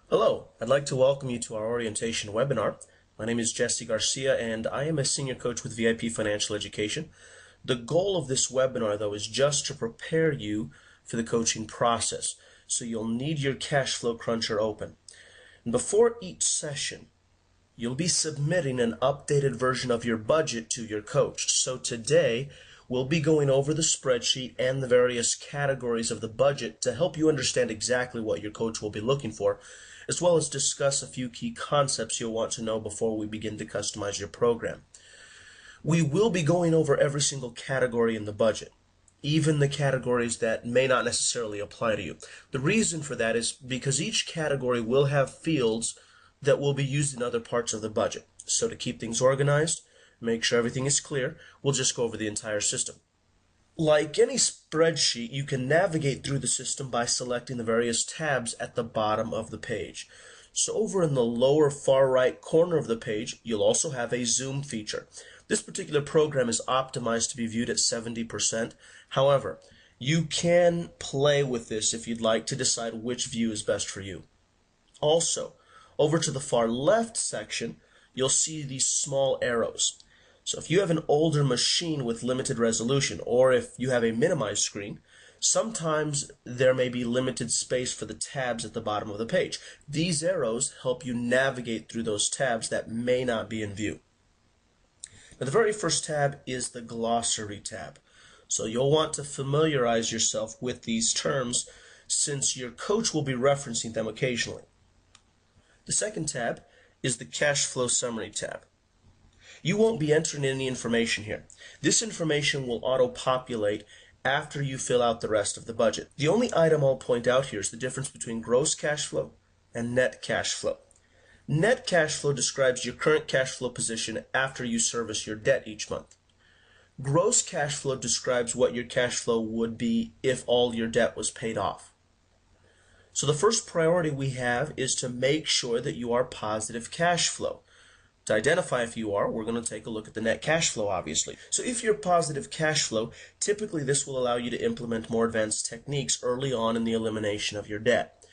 Hello, I'd like to welcome you to our orientation webinar. My name is Jesse Garcia and I am a senior coach with VIP Financial Education. The goal of this webinar, though, is just to prepare you for the coaching process. So you'll need your cash flow cruncher open. And before each session, you'll be submitting an updated version of your budget to your coach. So today, we'll be going over the spreadsheet and the various categories of the budget to help you understand exactly what your coach will be looking for, as well as discuss a few key concepts you'll want to know before we begin to customize your program. We will be going over every single category in the budget, even the categories that may not necessarily apply to you. The reason for that is because each category will have fields that will be used in other parts of the budget. So to keep things organized, make sure everything is clear, we'll just go over the entire system. Like any spreadsheet, you can navigate through the system by selecting the various tabs at the bottom of the page. So over in the lower far right corner of the page, you'll also have a zoom feature. This particular program is optimized to be viewed at 70%. However, you can play with this if you'd like to decide which view is best for you. Also, over to the far left section, you'll see these small arrows. So if you have an older machine with limited resolution, or if you have a minimized screen, sometimes there may be limited space for the tabs at the bottom of the page. These arrows help you navigate through those tabs that may not be in view. Now, the very first tab is the glossary tab. So you'll want to familiarize yourself with these terms since your coach will be referencing them occasionally. The second tab is the cash flow summary tab. You won't be entering any information here. This information will auto-populate after you fill out the rest of the budget. The only item I'll point out here is the difference between gross cash flow and net cash flow. Net cash flow describes your current cash flow position after you service your debt each month. Gross cash flow describes what your cash flow would be if all your debt was paid off. So the first priority we have is to make sure that you are positive cash flow. To identify if you are, we're going to take a look at the net cash flow, obviously. So if you're positive cash flow, typically this will allow you to implement more advanced techniques early on in the elimination of your debt.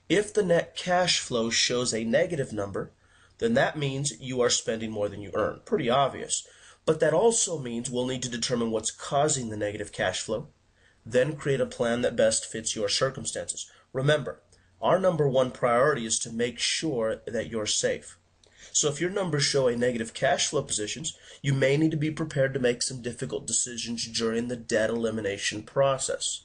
If the net cash flow shows a negative number, then that means you are spending more than you earn. Pretty obvious. But that also means we'll need to determine what's causing the negative cash flow, then create a plan that best fits your circumstances. Remember, our number one priority is to make sure that you're safe. So if your numbers show a negative cash flow positions, you may need to be prepared to make some difficult decisions during the debt elimination process.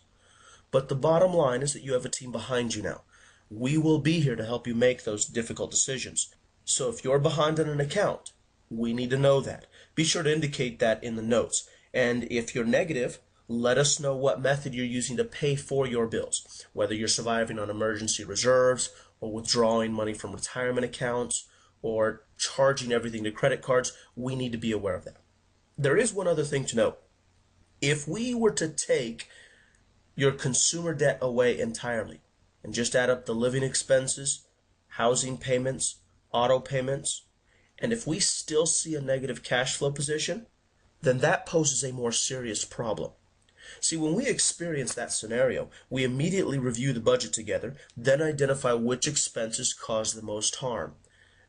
But the bottom line is that you have a team behind you now. We will be here to help you make those difficult decisions. So if you're behind on an account, we need to know that. Be sure to indicate that in the notes. And if you're negative, let us know what method you're using to pay for your bills, whether you're surviving on emergency reserves or withdrawing money from retirement accounts or charging everything to credit cards. We need to be aware of that. There is one other thing to note. If we were to take your consumer debt away entirely and just add up the living expenses, housing payments, auto payments, and if we still see a negative cash flow position, then that poses a more serious problem. See, when we experience that scenario, we immediately review the budget together, then identify which expenses cause the most harm.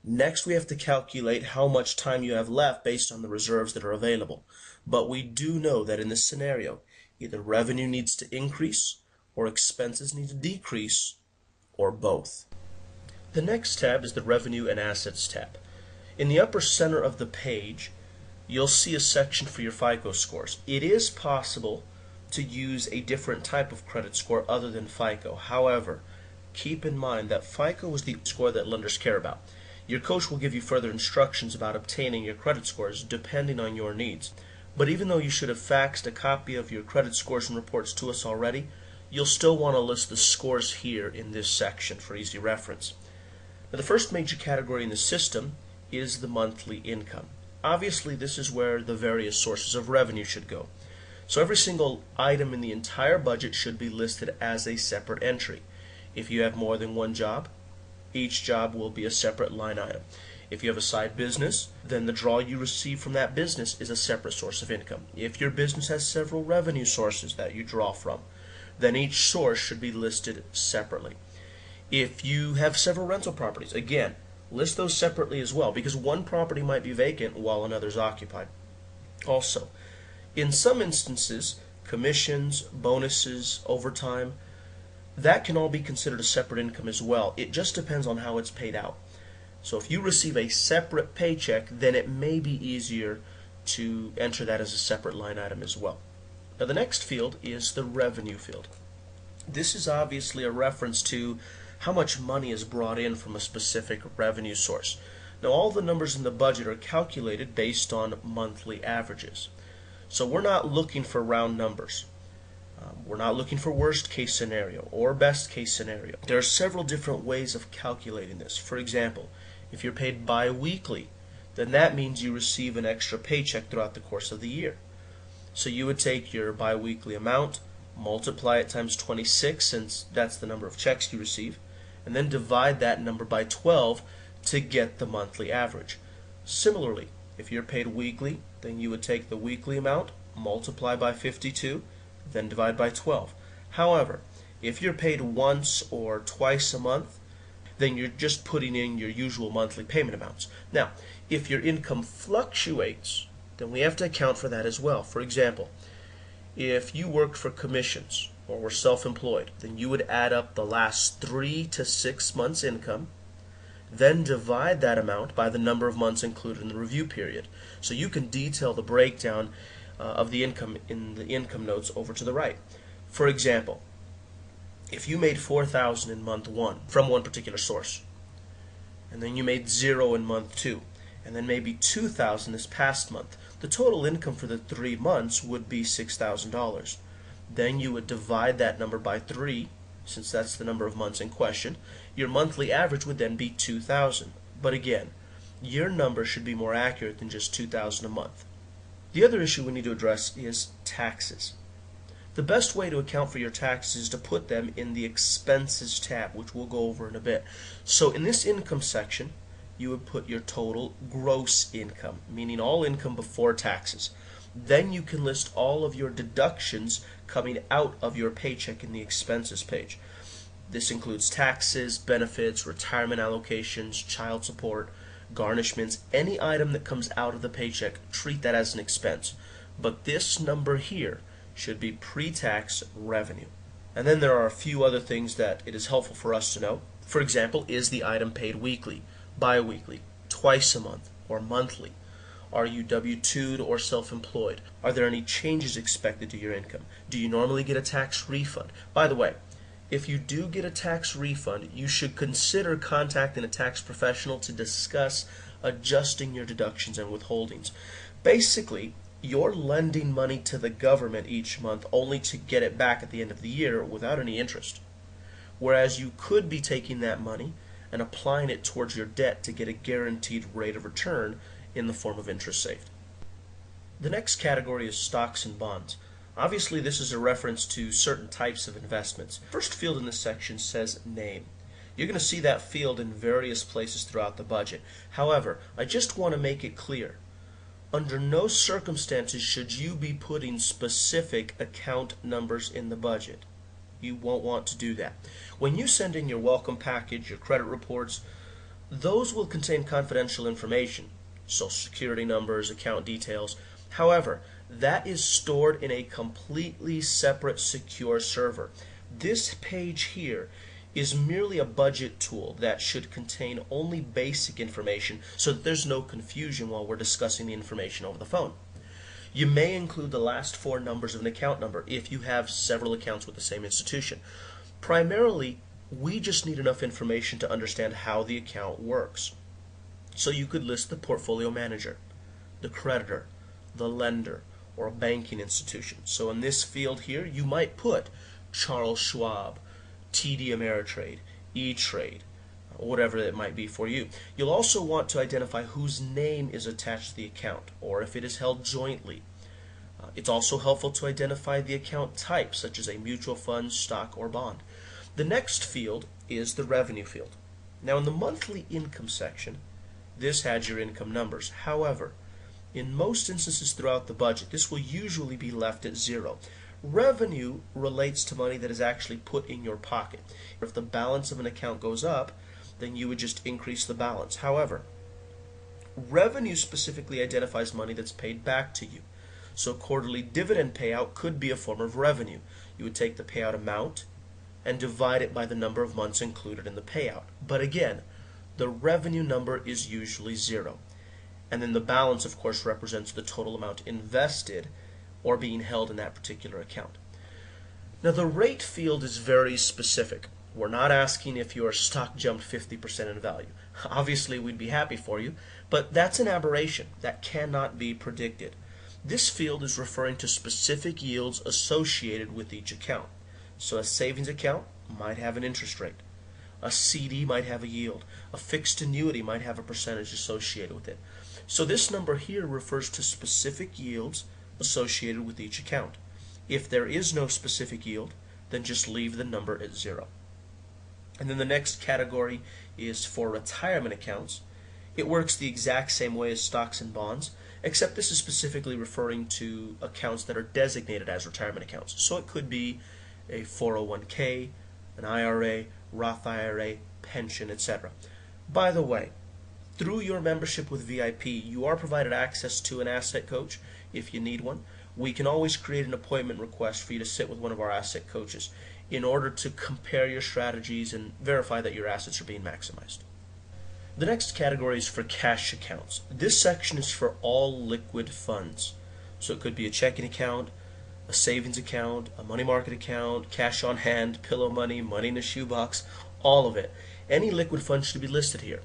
Next, we have to calculate how much time you have left based on the reserves that are available. But we do know that in this scenario, either revenue needs to increase or expenses need to decrease, or both. The next tab is the Revenue and Assets tab. In the upper center of the page, you'll see a section for your FICO scores. It is possible to use a different type of credit score other than FICO. However, keep in mind that FICO is the score that lenders care about. Your coach will give you further instructions about obtaining your credit scores depending on your needs. But even though you should have faxed a copy of your credit scores and reports to us already, you'll still want to list the scores here in this section for easy reference. Now, the first major category in the system is the monthly income. Obviously, this is where the various sources of revenue should go. So every single item in the entire budget should be listed as a separate entry. If you have more than one job, each job will be a separate line item. If you have a side business, then the draw you receive from that business is a separate source of income. If your business has several revenue sources that you draw from, then each source should be listed separately. If you have several rental properties, again, list those separately as well, because one property might be vacant while another's occupied. Also, in some instances, commissions, bonuses, overtime, that can all be considered a separate income as well. It just depends on how it's paid out. So if you receive a separate paycheck, then it may be easier to enter that as a separate line item as well. Now the next field is the revenue field. This is obviously a reference to how much money is brought in from a specific revenue source. Now all the numbers in the budget are calculated based on monthly averages. So we're not looking for round numbers. We're not looking for worst case scenario or best case scenario. There are several different ways of calculating this. For example, if you're paid bi-weekly, then that means you receive an extra paycheck throughout the course of the year. So you would take your bi-weekly amount, multiply it times 26, since that's the number of checks you receive, and then divide that number by 12 to get the monthly average. Similarly, if you're paid weekly, then you would take the weekly amount, multiply by 52, then divide by 12. However, if you're paid once or twice a month, then you're just putting in your usual monthly payment amounts. Now, if your income fluctuates, then we have to account for that as well. For example, if you worked for commissions or were self-employed, then you would add up the last 3 to 6 months' income, then divide that amount by the number of months included in the review period. So you can detail the breakdown of the income in the income notes over to the right. For example, if you made $4,000 in month 1 from one particular source, and then you made 0 in month 2, and then maybe $2,000 this past month, the total income for the 3 months would be $6,000. Then you would divide that number by 3, since that's the number of months in question. Your monthly average would then be $2,000. But again, your number should be more accurate than just $2,000 a month. The other issue we need to address is taxes. The best way to account for your taxes is to put them in the expenses tab, which we'll go over in a bit. So in this income section, you would put your total gross income, meaning all income before taxes. Then you can list all of your deductions coming out of your paycheck in the expenses page. This includes taxes, benefits, retirement allocations, child support, garnishments, any item that comes out of the paycheck, treat that as an expense. But this number here should be pre-tax revenue. And then there are a few other things that it is helpful for us to know. For example, is the item paid weekly, bi-weekly, twice a month, or monthly? Are you W-2'd or self-employed? Are there any changes expected to your income? Do you normally get a tax refund? By the way, if you do get a tax refund, you should consider contacting a tax professional to discuss adjusting your deductions and withholdings. Basically, you're lending money to the government each month only to get it back at the end of the year without any interest. Whereas you could be taking that money and applying it towards your debt to get a guaranteed rate of return in the form of interest saved. The next category is stocks and bonds. Obviously, this is a reference to certain types of investments. First field in this section says name. You're going to see that field in various places throughout the budget. However, I just want to make it clear. Under no circumstances should you be putting specific account numbers in the budget. You won't want to do that. When you send in your welcome package, your credit reports, those will contain confidential information, social security numbers, account details. However, that is stored in a completely separate secure server. This page here is merely a budget tool that should contain only basic information so that there's no confusion while we're discussing the information over the phone. You may include the last 4 numbers of an account number if you have several accounts with the same institution. Primarily, we just need enough information to understand how the account works. So you could list the portfolio manager, the creditor, the lender, or a banking institution. So in this field here, you might put Charles Schwab, TD Ameritrade, E-Trade, whatever it might be for you. You'll also want to identify whose name is attached to the account, or if it is held jointly. It's also helpful to identify the account type, such as a mutual fund, stock, or bond. The next field is the revenue field. Now in the monthly income section, this has your income numbers. However, in most instances throughout the budget, this will usually be left at 0. Revenue relates to money that is actually put in your pocket. If the balance of an account goes up, then you would just increase the balance. However, revenue specifically identifies money that's paid back to you. So quarterly dividend payout could be a form of revenue. You would take the payout amount and divide it by the number of months included in the payout. But again, the revenue number is usually zero. And then the balance, of course, represents the total amount invested or being held in that particular account. Now, the rate field is very specific. We're not asking if your stock jumped 50% in value. Obviously, we'd be happy for you, but that's an aberration. That cannot be predicted. This field is referring to specific yields associated with each account. So a savings account might have an interest rate. A CD might have a yield. A fixed annuity might have a percentage associated with it. So this number here refers to specific yields associated with each account. If there is no specific yield, then just leave the number at 0. And then the next category is for retirement accounts. It works the exact same way as stocks and bonds, except this is specifically referring to accounts that are designated as retirement accounts. So it could be a 401k, an IRA, Roth IRA, pension, etc. By the way, through your membership with VIP, you are provided access to an asset coach if you need one. We can always create an appointment request for you to sit with one of our asset coaches in order to compare your strategies and verify that your assets are being maximized. The next category is for cash accounts. This section is for all liquid funds. So it could be a checking account, a savings account, a money market account, cash on hand, pillow money, money in a shoebox, all of it. Any liquid fund should be listed here.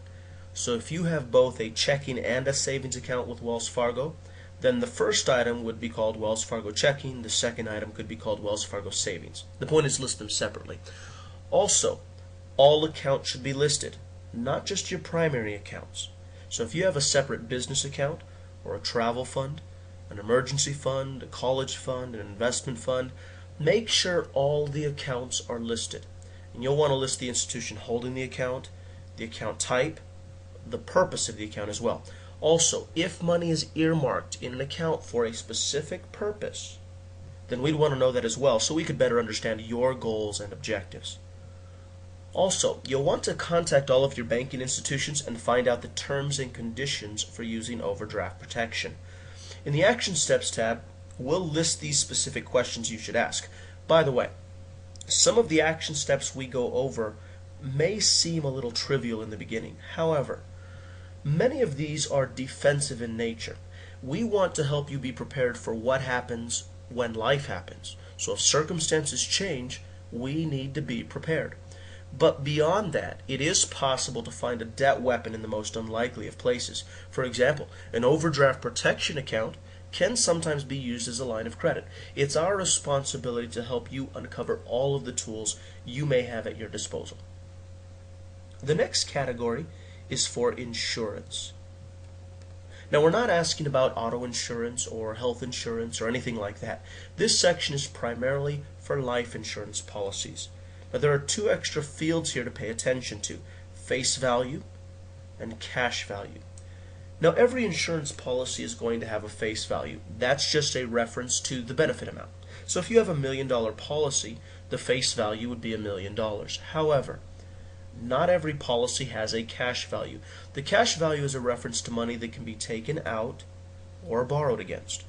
So if you have both a checking and a savings account with Wells Fargo, then the first item would be called Wells Fargo Checking, the second item could be called Wells Fargo Savings. The point is list them separately. Also, all accounts should be listed, not just your primary accounts. So if you have a separate business account or a travel fund, an emergency fund, a college fund, an investment fund, make sure all the accounts are listed. And you'll want to list the institution holding the account type, the purpose of the account as well. Also, if money is earmarked in an account for a specific purpose, then we'd want to know that as well so we could better understand your goals and objectives. Also, you'll want to contact all of your banking institutions and find out the terms and conditions for using overdraft protection. In the Action Steps tab, we'll list these specific questions you should ask. By the way, some of the action steps we go over may seem a little trivial in the beginning. However, many of these are defensive in nature. We want to help you be prepared for what happens when life happens. So if circumstances change, we need to be prepared. But beyond that, it is possible to find a debt weapon in the most unlikely of places. For example, an overdraft protection account can sometimes be used as a line of credit. It's our responsibility to help you uncover all of the tools you may have at your disposal. The next category is for insurance. Now, we're not asking about auto insurance or health insurance or anything like that. This section is primarily for life insurance policies. Now, there are two extra fields here to pay attention to: face value and cash value. Now, every insurance policy is going to have a face value. That's just a reference to the benefit amount. So if you have $1 million policy, the face value would be $1 million. However, not every policy has a cash value. The cash value is a reference to money that can be taken out or borrowed against.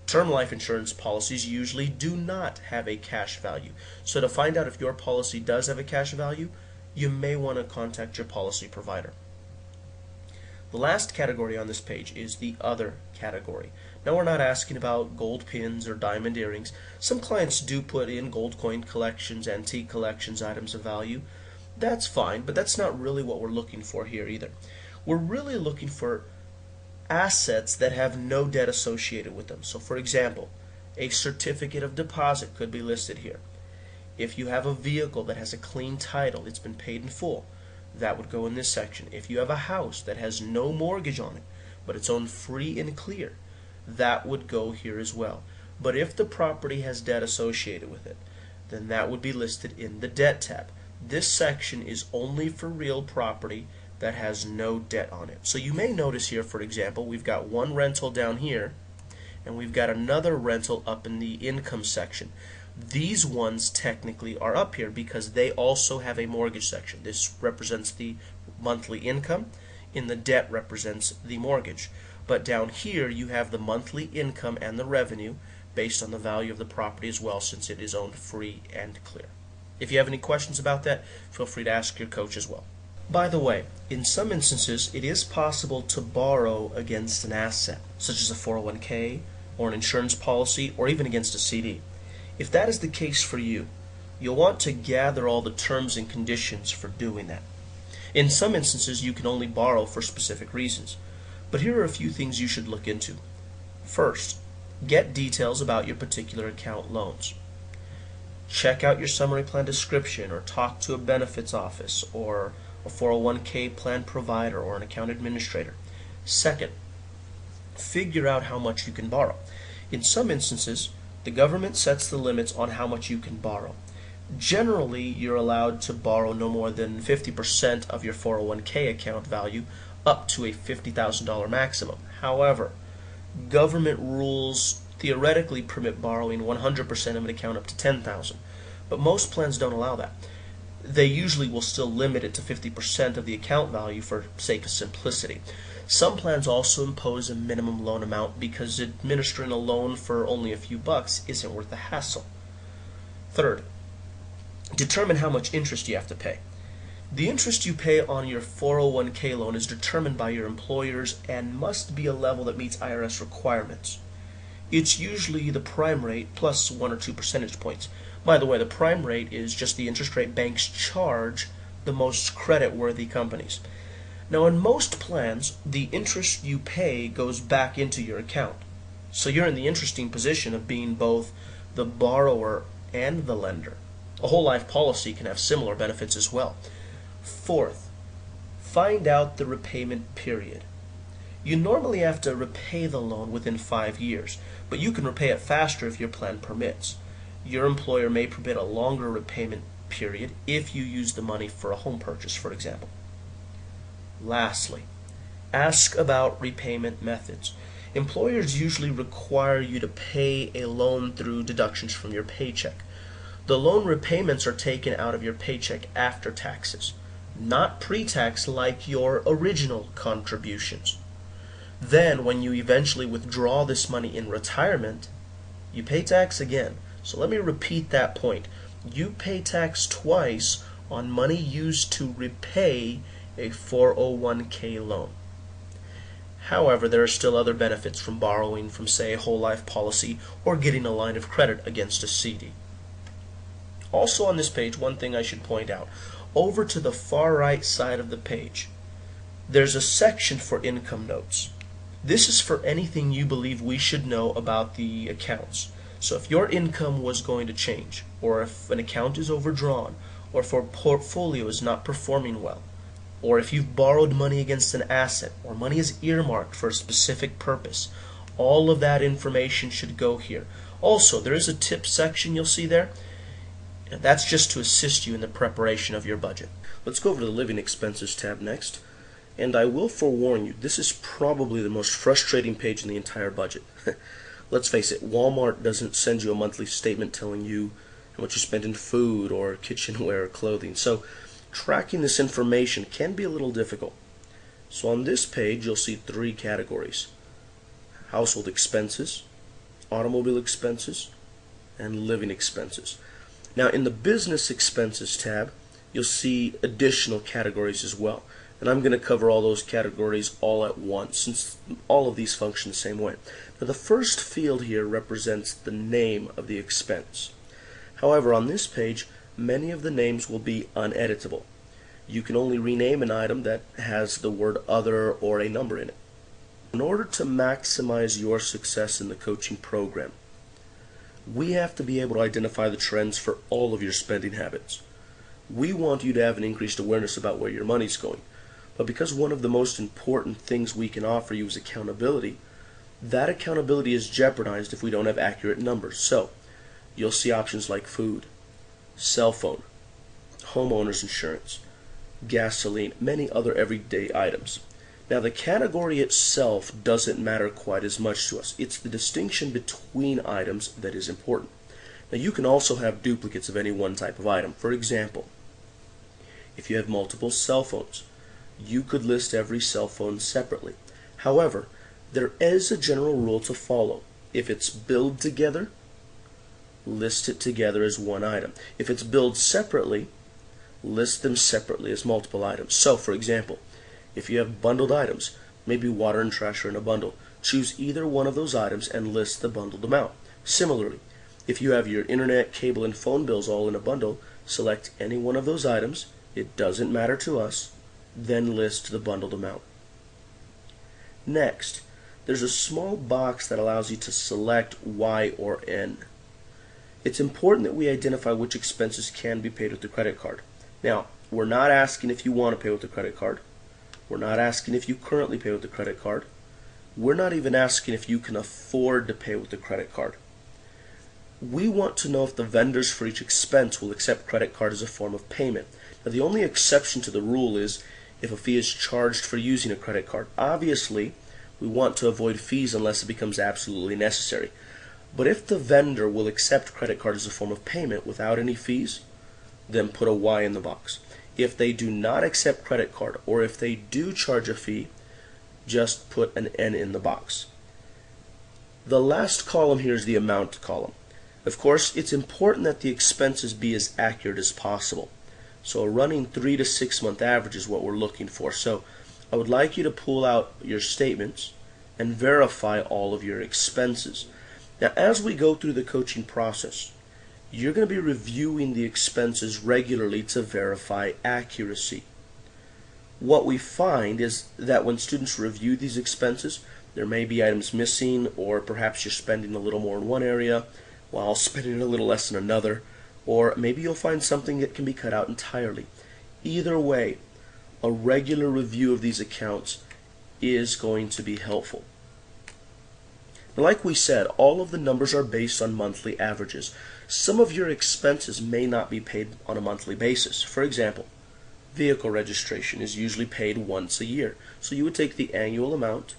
Term life insurance policies usually do not have a cash value. So to find out if your policy does have a cash value, you may want to contact your policy provider. The last category on this page is the other category. Now, we're not asking about gold pins or diamond earrings. Some clients do put in gold coin collections, antique collections, items of value. That's fine, but that's not really what we're looking for here either. We're really looking for assets that have no debt associated with them. So for example, a certificate of deposit could be listed here. If you have a vehicle that has a clean title, it's been paid in full, that would go in this section. If you have a house that has no mortgage on it, but it's owned free and clear, that would go here as well. But if the property has debt associated with it, then that would be listed in the debt tab. This section is only for real property that has no debt on it. So you may notice here, for example, we've got one rental down here, and we've got another rental up in the income section. These ones technically are up here because they also have a mortgage section. This represents the monthly income, and the debt represents the mortgage. But down here you have the monthly income and the revenue based on the value of the property as well, since it is owned free and clear. If you have any questions about that, feel free to ask your coach as well. By the way, in some instances it is possible to borrow against an asset, such as a 401k or an insurance policy or even against a CD. If that is the case for you, you'll want to gather all the terms and conditions for doing that. In some instances you can only borrow for specific reasons, but here are a few things you should look into. First, get details about your particular account loans. Check out your summary plan description or talk to a benefits office or a 401k plan provider or an account administrator. Second, figure out how much you can borrow. In some instances, the government sets the limits on how much you can borrow. Generally, you're allowed to borrow no more than 50% of your 401k account value up to a $50,000 maximum. However, government rules theoretically permit borrowing 100% of an account up to $10,000, but most plans don't allow that. They usually will still limit it to 50% of the account value for sake of simplicity. Some plans also impose a minimum loan amount because administering a loan for only a few bucks isn't worth the hassle. Third, determine how much interest you have to pay. The interest you pay on your 401k loan is determined by your employers and must be a level that meets IRS requirements. It's usually the prime rate plus 1 or 2 percentage points. By the way, the prime rate is just the interest rate banks charge the most credit-worthy companies. Now, in most plans, the interest you pay goes back into your account. So you're in the interesting position of being both the borrower and the lender. A whole life policy can have similar benefits as well. Fourth, find out the repayment period. You normally have to repay the loan within 5 years, but you can repay it faster if your plan permits. Your employer may permit a longer repayment period if you use the money for a home purchase, for example. Lastly, ask about repayment methods. Employers usually require you to pay a loan through deductions from your paycheck. The loan repayments are taken out of your paycheck after taxes, not pre-tax like your original contributions. Then, when you eventually withdraw this money in retirement, you pay tax again. So let me repeat that point. You pay tax twice on money used to repay a 401k loan. However, there are still other benefits from borrowing from, say, a whole life policy or getting a line of credit against a CD. Also on this page, one thing I should point out. Over to the far right side of the page, there's a section for income notes. This is for anything you believe we should know about the accounts. So if your income was going to change, or if an account is overdrawn, or if a portfolio is not performing well, or if you've borrowed money against an asset, or money is earmarked for a specific purpose, all of that information should go here. Also, there is a tip section you'll see there. That's just to assist you in the preparation of your budget. Let's go over to the living expenses tab next. And I will forewarn you, this is probably the most frustrating page in the entire budget. Let's face it, Walmart doesn't send you a monthly statement telling you how much you spend in food or kitchenware or clothing. So tracking this information can be a little difficult. So on this page, you'll see 3 categories: household expenses, automobile expenses, and living expenses. Now in the business expenses tab, you'll see additional categories as well. And I'm going to cover all those categories all at once, since all of these function the same way. Now the first field here represents the name of the expense. However, on this page, many of the names will be uneditable. You can only rename an item that has the word other or a number in it. In order to maximize your success in the coaching program, we have to be able to identify the trends for all of your spending habits. We want you to have an increased awareness about where your money's going. But because one of the most important things we can offer you is accountability, that accountability is jeopardized if we don't have accurate numbers. So, you'll see options like food, cell phone, homeowner's insurance, gasoline, many other everyday items. Now, the category itself doesn't matter quite as much to us. It's the distinction between items that is important. Now, you can also have duplicates of any one type of item. For example, if you have multiple cell phones, you could list every cell phone separately. However, there is a general rule to follow. If it's billed together, list it together as one item. If it's billed separately, list them separately as multiple items. So, for example, if you have bundled items, maybe water and trash are in a bundle, choose either one of those items and list the bundled amount. Similarly, if you have your internet, cable, and phone bills all in a bundle, select any one of those items, it doesn't matter to us, then list the bundled amount. Next, there's a small box that allows you to select Y or N. It's important that we identify which expenses can be paid with the credit card. Now, we're not asking if you want to pay with the credit card. We're not asking if you currently pay with the credit card. We're not even asking if you can afford to pay with the credit card. We want to know if the vendors for each expense will accept credit card as a form of payment. Now, the only exception to the rule is if a fee is charged for using a credit card. Obviously, we want to avoid fees unless it becomes absolutely necessary. But if the vendor will accept credit card as a form of payment without any fees, then put a Y in the box. If they do not accept credit card, or if they do charge a fee, just put an N in the box. The last column here is the amount column. Of course, it's important that the expenses be as accurate as possible. So a running 3 to 6 month average is what we're looking for. So I would like you to pull out your statements and verify all of your expenses. Now, as we go through the coaching process, you're going to be reviewing the expenses regularly to verify accuracy. What we find is that when students review these expenses, there may be items missing, or perhaps you're spending a little more in one area while spending a little less in another, or maybe you'll find something that can be cut out entirely. Either way, a regular review of these accounts is going to be helpful. Like we said, all of the numbers are based on monthly averages. Some of your expenses may not be paid on a monthly basis. For example, vehicle registration is usually paid once a year. So you would take the annual amount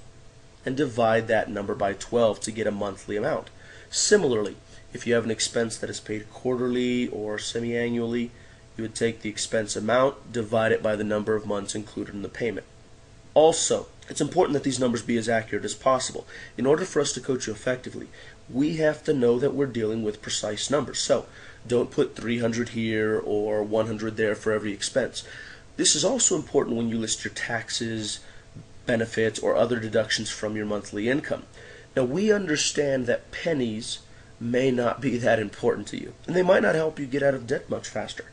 and divide that number by 12 to get a monthly amount. Similarly, if you have an expense that is paid quarterly or semi-annually, you would take the expense amount, divide it by the number of months included in the payment. Also, it's important that these numbers be as accurate as possible. In order for us to coach you effectively, we have to know that we're dealing with precise numbers. So, don't put 300 here or 100 there for every expense. This is also important when you list your taxes, benefits, or other deductions from your monthly income. Now, we understand that pennies may not be that important to you, and they might not help you get out of debt much faster.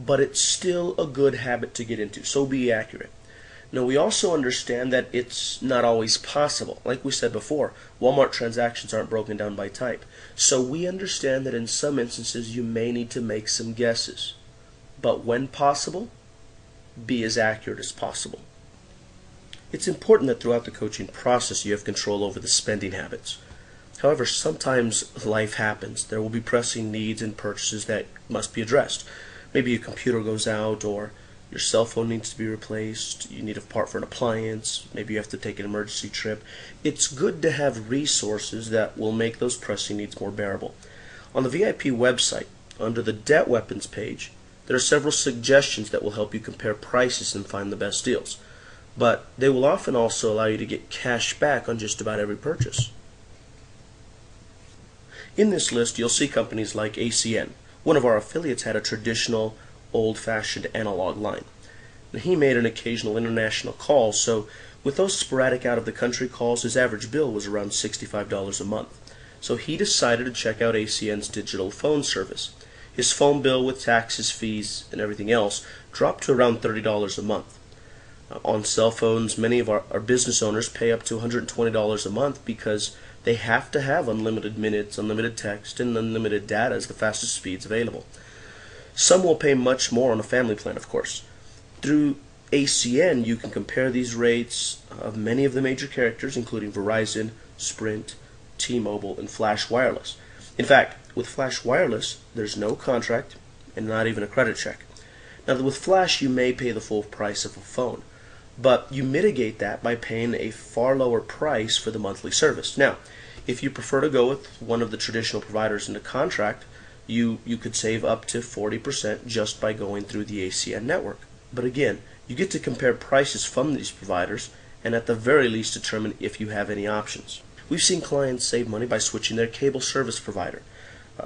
But it's still a good habit to get into, so be accurate. Now, we also understand that it's not always possible. Like we said before, Walmart transactions aren't broken down by type. So we understand that in some instances you may need to make some guesses. But when possible, be as accurate as possible. It's important that throughout the coaching process you have control over the spending habits. However, sometimes life happens. There will be pressing needs and purchases that must be addressed. Maybe your computer goes out, or your cell phone needs to be replaced, you need a part for an appliance, maybe you have to take an emergency trip. It's good to have resources that will make those pressing needs more bearable. On the VIP website, under the Debt Weapons page, there are several suggestions that will help you compare prices and find the best deals. But they will often also allow you to get cash back on just about every purchase. In this list, you'll see companies like ACN. One of our affiliates had a traditional old-fashioned analog line. Now, he made an occasional international call, so with those sporadic out-of-the-country calls, his average bill was around $65 a month. So he decided to check out ACN's digital phone service. His phone bill with taxes, fees, and everything else dropped to around $30 a month. On cell phones, many of our business owners pay up to $120 a month because they have to have unlimited minutes, unlimited text, and unlimited data as the fastest speeds available. Some will pay much more on a family plan, of course. Through ACN, you can compare these rates of many of the major carriers, including Verizon, Sprint, T-Mobile, and Flash Wireless. In fact, with Flash Wireless, there's no contract and not even a credit check. Now, with Flash, you may pay the full price of a phone, but you mitigate that by paying a far lower price for the monthly service. Now, if you prefer to go with one of the traditional providers in the contract, you could save up to 40% just by going through the ACN network. But again, you get to compare prices from these providers and at the very least determine if you have any options. We've seen clients save money by switching their cable service provider.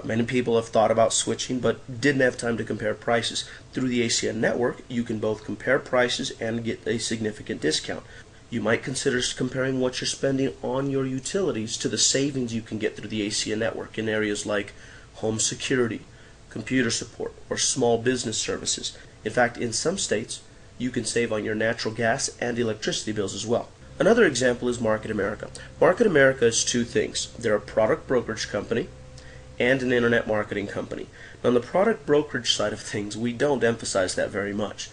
Many people have thought about switching but didn't have time to compare prices. Through the ACN network, you can both compare prices and get a significant discount. You might consider comparing what you're spending on your utilities to the savings you can get through the ACN network in areas like home security, computer support, or small business services. In fact, in some states, you can save on your natural gas and electricity bills as well. Another example is Market America. Market America is two things. They're a product brokerage company and an internet marketing company. Now, on the product brokerage side of things, we don't emphasize that very much.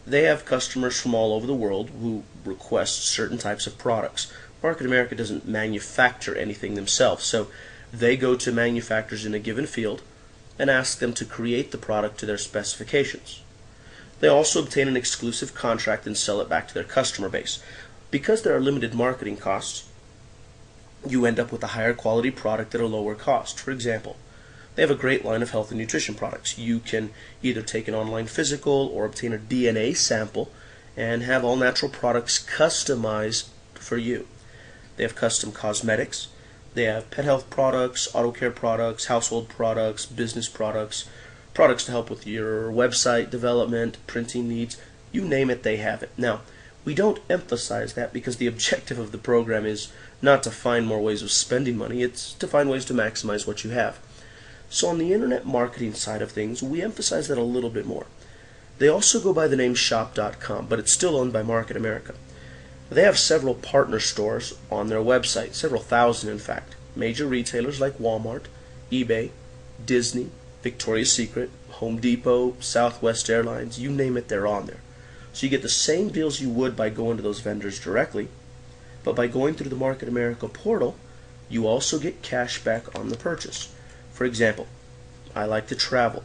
They have customers from all over the world who request certain types of products. Market America doesn't manufacture anything themselves, so they go to manufacturers in a given field and ask them to create the product to their specifications. They also obtain an exclusive contract and sell it back to their customer base. Because there are limited marketing costs, you end up with a higher quality product at a lower cost. For example, they have a great line of health and nutrition products. You can either take an online physical or obtain a DNA sample and have all natural products customized for you. They have custom cosmetics. They have pet health products, auto care products, household products, business products, products to help with your website development, printing needs. You name it, they have it. Now, we don't emphasize that because the objective of the program is not to find more ways of spending money, it's to find ways to maximize what you have. So on the internet marketing side of things, we emphasize that a little bit more. They also go by the name shop.com, but it's still owned by Market America. They have several partner stores on their website, several thousand in fact. Major retailers like Walmart, eBay, Disney, Victoria's Secret, Home Depot, Southwest Airlines, you name it, they're on there. So you get the same deals you would by going to those vendors directly, but by going through the Market America portal, you also get cash back on the purchase. For example, I like to travel.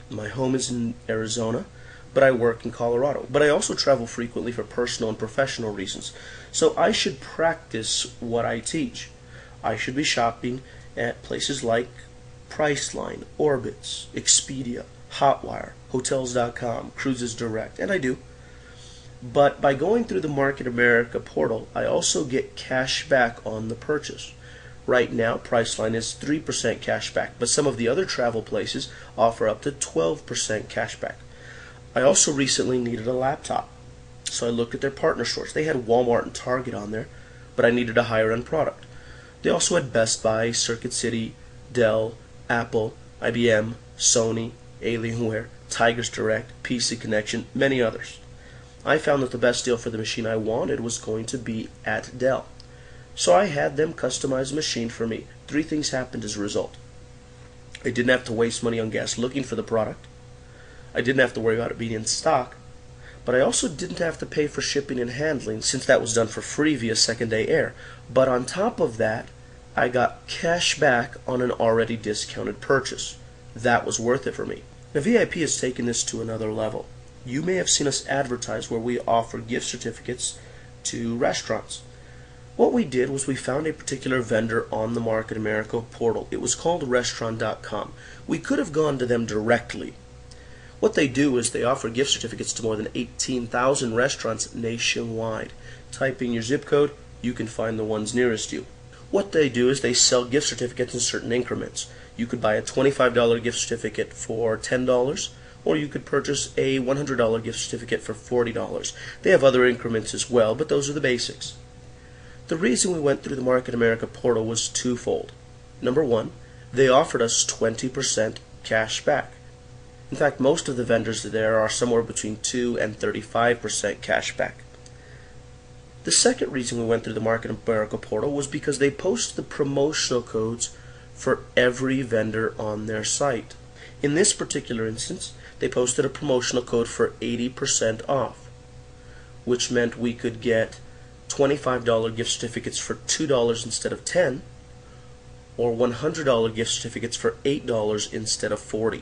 My home is in Arizona, but I work in Colorado. But I also travel frequently for personal and professional reasons. So I should practice what I teach. I should be shopping at places like Priceline, Orbitz, Expedia, Hotwire, Hotels.com, Cruises Direct, and I do. But by going through the Market America portal, I also get cash back on the purchase. Right now, Priceline is 3% cash back, but some of the other travel places offer up to 12% cash back. I also recently needed a laptop, so I looked at their partner stores. They had Walmart and Target on there, but I needed a higher-end product. They also had Best Buy, Circuit City, Dell, Apple, IBM, Sony, Alienware, Tigers Direct, PC Connection, many others. I found that the best deal for the machine I wanted was going to be at Dell. So I had them customize a machine for me. Three things happened as a result. I didn't have to waste money on gas looking for the product. I didn't have to worry about it being in stock. But I also didn't have to pay for shipping and handling since that was done for free via second-day air. But on top of that, I got cash back on an already discounted purchase. That was worth it for me. Now VIP has taken this to another level. You may have seen us advertise where we offer gift certificates to restaurants. What we did was we found a particular vendor on the Market America portal. It was called Restaurant.com. We could have gone to them directly. What they do is they offer gift certificates to more than 18,000 restaurants nationwide. Type in your zip code, you can find the ones nearest you. What they do is they sell gift certificates in certain increments. You could buy a $25 gift certificate for $10, or you could purchase a $100 gift certificate for $40. They have other increments as well, but those are the basics. The reason we went through the Market America portal was twofold. Number one, they offered us 20% cash back. In fact, most of the vendors there are somewhere between 2 and 35% cash back. The second reason we went through the Market America portal was because they post the promotional codes for every vendor on their site. In this particular instance, they posted a promotional code for 80% off, which meant we could get $25 gift certificates for $2 instead of $10, or $100 gift certificates for $8 instead of $40.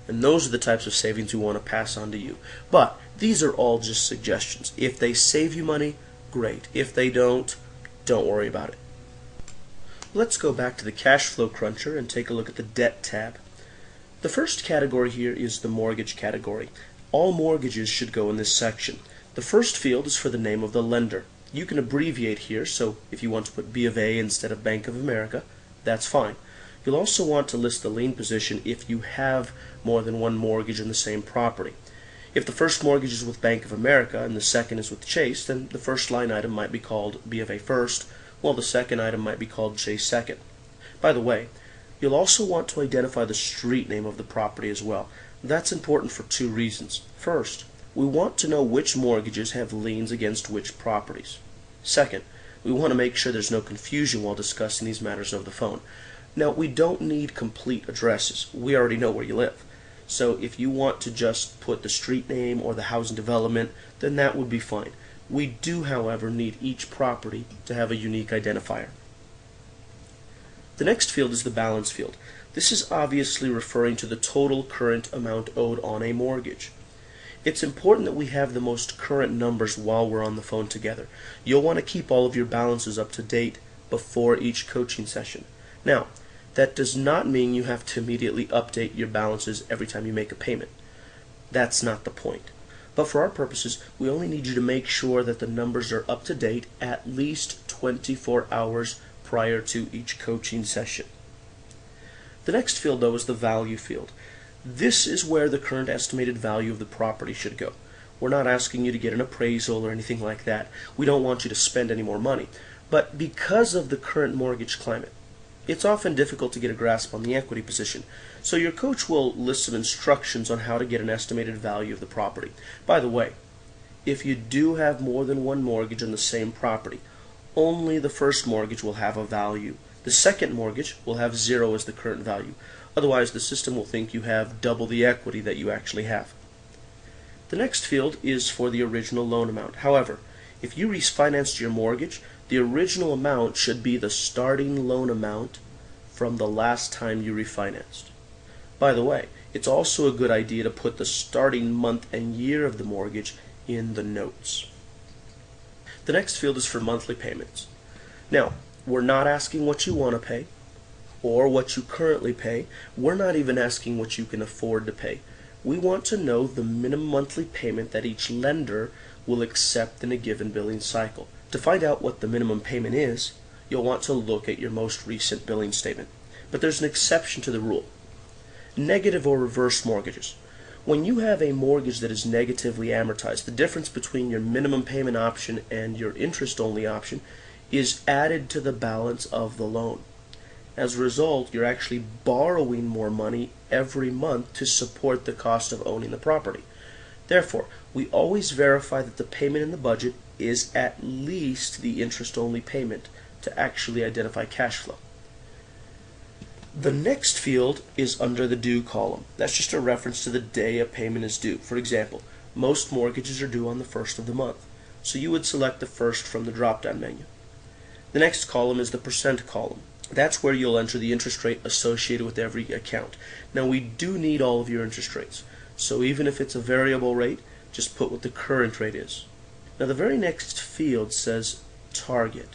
And those are the types of savings we want to pass on to you. But these are all just suggestions. If they save you money, great. If they don't worry about it. Let's go back to the cash flow cruncher and take a look at the debt tab. The first category here is the mortgage category. All mortgages should go in this section. The first field is for the name of the lender. You can abbreviate here, so if you want to put B of A instead of Bank of America, that's fine. You'll also want to list the lien position if you have more than one mortgage in the same property. If the first mortgage is with Bank of America and the second is with Chase, then the first line item might be called B of A first, while the second item might be called Chase second. By the way, you'll also want to identify the street name of the property as well. That's important for two reasons. First, we want to know which mortgages have liens against which properties. Second, we want to make sure there's no confusion while discussing these matters over the phone. Now, we don't need complete addresses. We already know where you live. So if you want to just put the street name or the housing development, then that would be fine. We do, however, need each property to have a unique identifier. The next field is the balance field. This is obviously referring to the total current amount owed on a mortgage. It's important that we have the most current numbers while we're on the phone together. You'll want to keep all of your balances up to date before each coaching session. Now, that does not mean you have to immediately update your balances every time you make a payment. That's not the point. But for our purposes, we only need you to make sure that the numbers are up to date at least 24 hours prior to each coaching session. The next field, though, is the value field. This is where the current estimated value of the property should go. We're not asking you to get an appraisal or anything like that. We don't want you to spend any more money. But because of the current mortgage climate, it's often difficult to get a grasp on the equity position. So your coach will list some instructions on how to get an estimated value of the property. By the way, if you do have more than one mortgage on the same property, only the first mortgage will have a value. The second mortgage will have 0 as the current value. Otherwise, the system will think you have double the equity that you actually have. The next field is for the original loan amount. However, if you refinanced your mortgage, the original amount should be the starting loan amount from the last time you refinanced. By the way, it's also a good idea to put the starting month and year of the mortgage in the notes. The next field is for monthly payments. Now, we're not asking what you want to pay or what you currently pay. We're not even asking what you can afford to pay. We want to know the minimum monthly payment that each lender will accept in a given billing cycle. To find out what the minimum payment is, you'll want to look at your most recent billing statement. But there's an exception to the rule. Negative or reverse mortgages. When you have a mortgage that is negatively amortized, the difference between your minimum payment option and your interest-only option is added to the balance of the loan. As a result, you're actually borrowing more money every month to support the cost of owning the property. Therefore, we always verify that the payment in the budget is at least the interest-only payment to actually identify cash flow. The next field is under the due column. That's just a reference to the day a payment is due. For example, most mortgages are due on the first of the month, so you would select the first from the drop-down menu. The next column is the percent column. That's where you'll enter the interest rate associated with every account. Now, we do need all of your interest rates, so even if it's a variable rate, just put what the current rate is. Now, the very next field says target.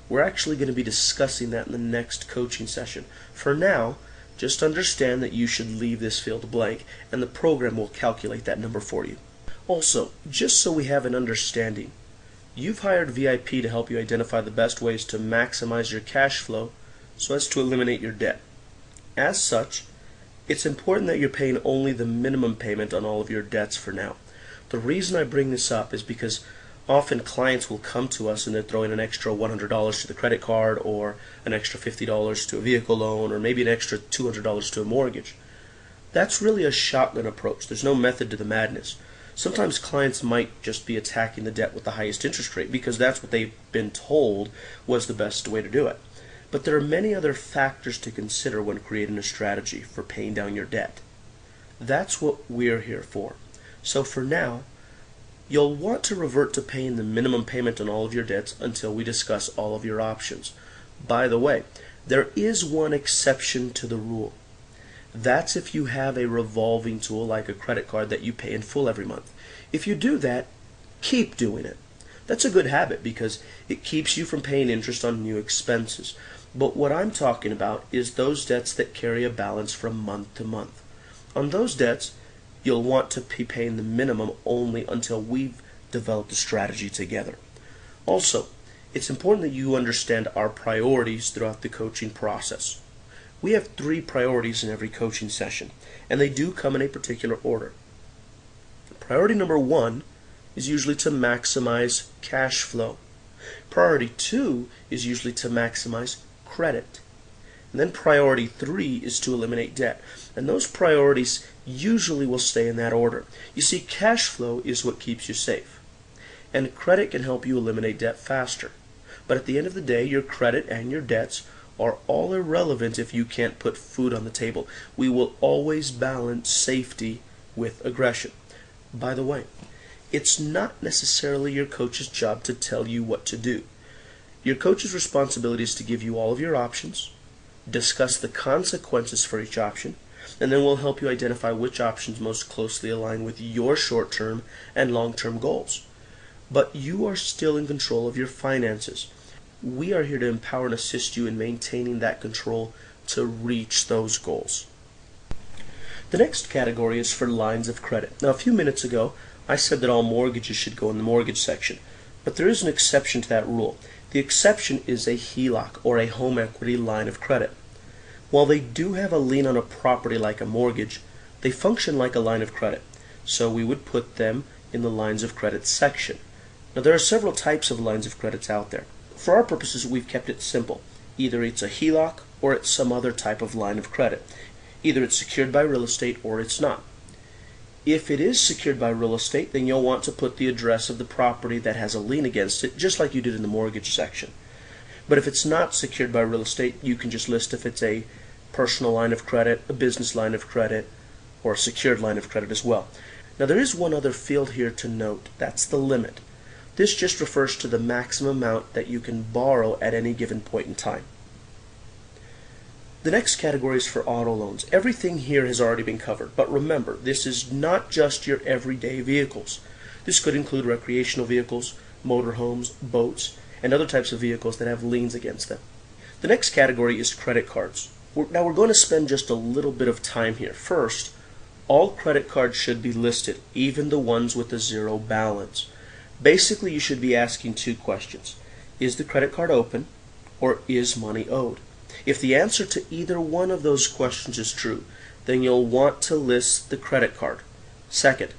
We're actually going to be discussing that in the next coaching session. For now, just understand that you should leave this field blank, and the program will calculate that number for you. Also, just so we have an understanding, you've hired VIP to help you identify the best ways to maximize your cash flow so as to eliminate your debt. As such, it's important that you're paying only the minimum payment on all of your debts for now. The reason I bring this up is because often clients will come to us and they're throwing an extra $100 to the credit card, or an extra $50 to a vehicle loan, or maybe an extra $200 to a mortgage. That's really a shotgun approach. There's no method to the madness. Sometimes clients might just be attacking the debt with the highest interest rate because that's what they've been told was the best way to do it. But there are many other factors to consider when creating a strategy for paying down your debt. That's what we're here for. So for now, you'll want to revert to paying the minimum payment on all of your debts until we discuss all of your options. By the way, there is one exception to the rule. That's if you have a revolving tool like a credit card that you pay in full every month. If you do that, keep doing it. That's a good habit because it keeps you from paying interest on new expenses. But what I'm talking about is those debts that carry a balance from month to month. On those debts, you'll want to be paying the minimum only until we've developed a strategy together. Also, it's important that you understand our priorities throughout the coaching process. We have 3 priorities in every coaching session, and they do come in a particular order. Priority number 1 is usually to maximize cash flow. Priority 2 is usually to maximize credit. And then priority 3 is to eliminate debt. And those priorities usually will stay in that order. You see, cash flow is what keeps you safe. And credit can help you eliminate debt faster. But at the end of the day, your credit and your debts are all irrelevant if you can't put food on the table. We will always balance safety with aggression. By the way, it's not necessarily your coach's job to tell you what to do. Your coach's responsibility is to give you all of your options, discuss the consequences for each option, and then we'll help you identify which options most closely align with your short-term and long-term goals. But you are still in control of your finances. We are here to empower and assist you in maintaining that control to reach those goals. The next category is for lines of credit. Now, a few minutes ago, I said that all mortgages should go in the mortgage section, but there is an exception to that rule. The exception is a HELOC, or a home equity line of credit. While they do have a lien on a property like a mortgage, they function like a line of credit, so we would put them in the lines of credit section. Now, there are several types of lines of credits out there. For our purposes, we've kept it simple. Either it's a HELOC or it's some other type of line of credit. Either it's secured by real estate or it's not. If it is secured by real estate, then you'll want to put the address of the property that has a lien against it, just like you did in the mortgage section. But if it's not secured by real estate, you can just list if it's a personal line of credit, a business line of credit, or a secured line of credit as well. Now, there is one other field here to note. That's the limit. This just refers to the maximum amount that you can borrow at any given point in time. The next category is for auto loans. Everything here has already been covered, but remember, this is not just your everyday vehicles. This could include recreational vehicles, motorhomes, boats, and other types of vehicles that have liens against them. The next category is credit cards. Now we're going to spend just a little bit of time here. First, all credit cards should be listed, even the ones with a 0 balance. Basically, you should be asking 2 questions. Is the credit card open, or is money owed? If the answer to either one of those questions is true, then you'll want to list the credit card. Second,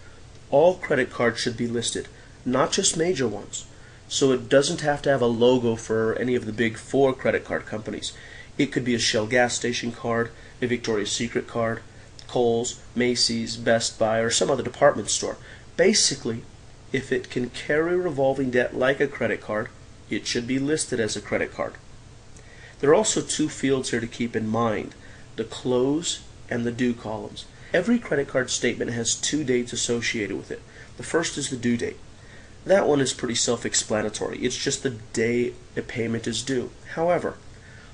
all credit cards should be listed, not just major ones. So it doesn't have to have a logo for any of the big 4 credit card companies. It could be a Shell gas station card, a Victoria's Secret card, Kohl's, Macy's, Best Buy, or some other department store. Basically, if it can carry revolving debt like a credit card, it should be listed as a credit card. There are also 2 fields here to keep in mind, the close and the due columns. Every credit card statement has 2 dates associated with it. The first is the due date. That one is pretty self-explanatory. It's just the day a payment is due. However,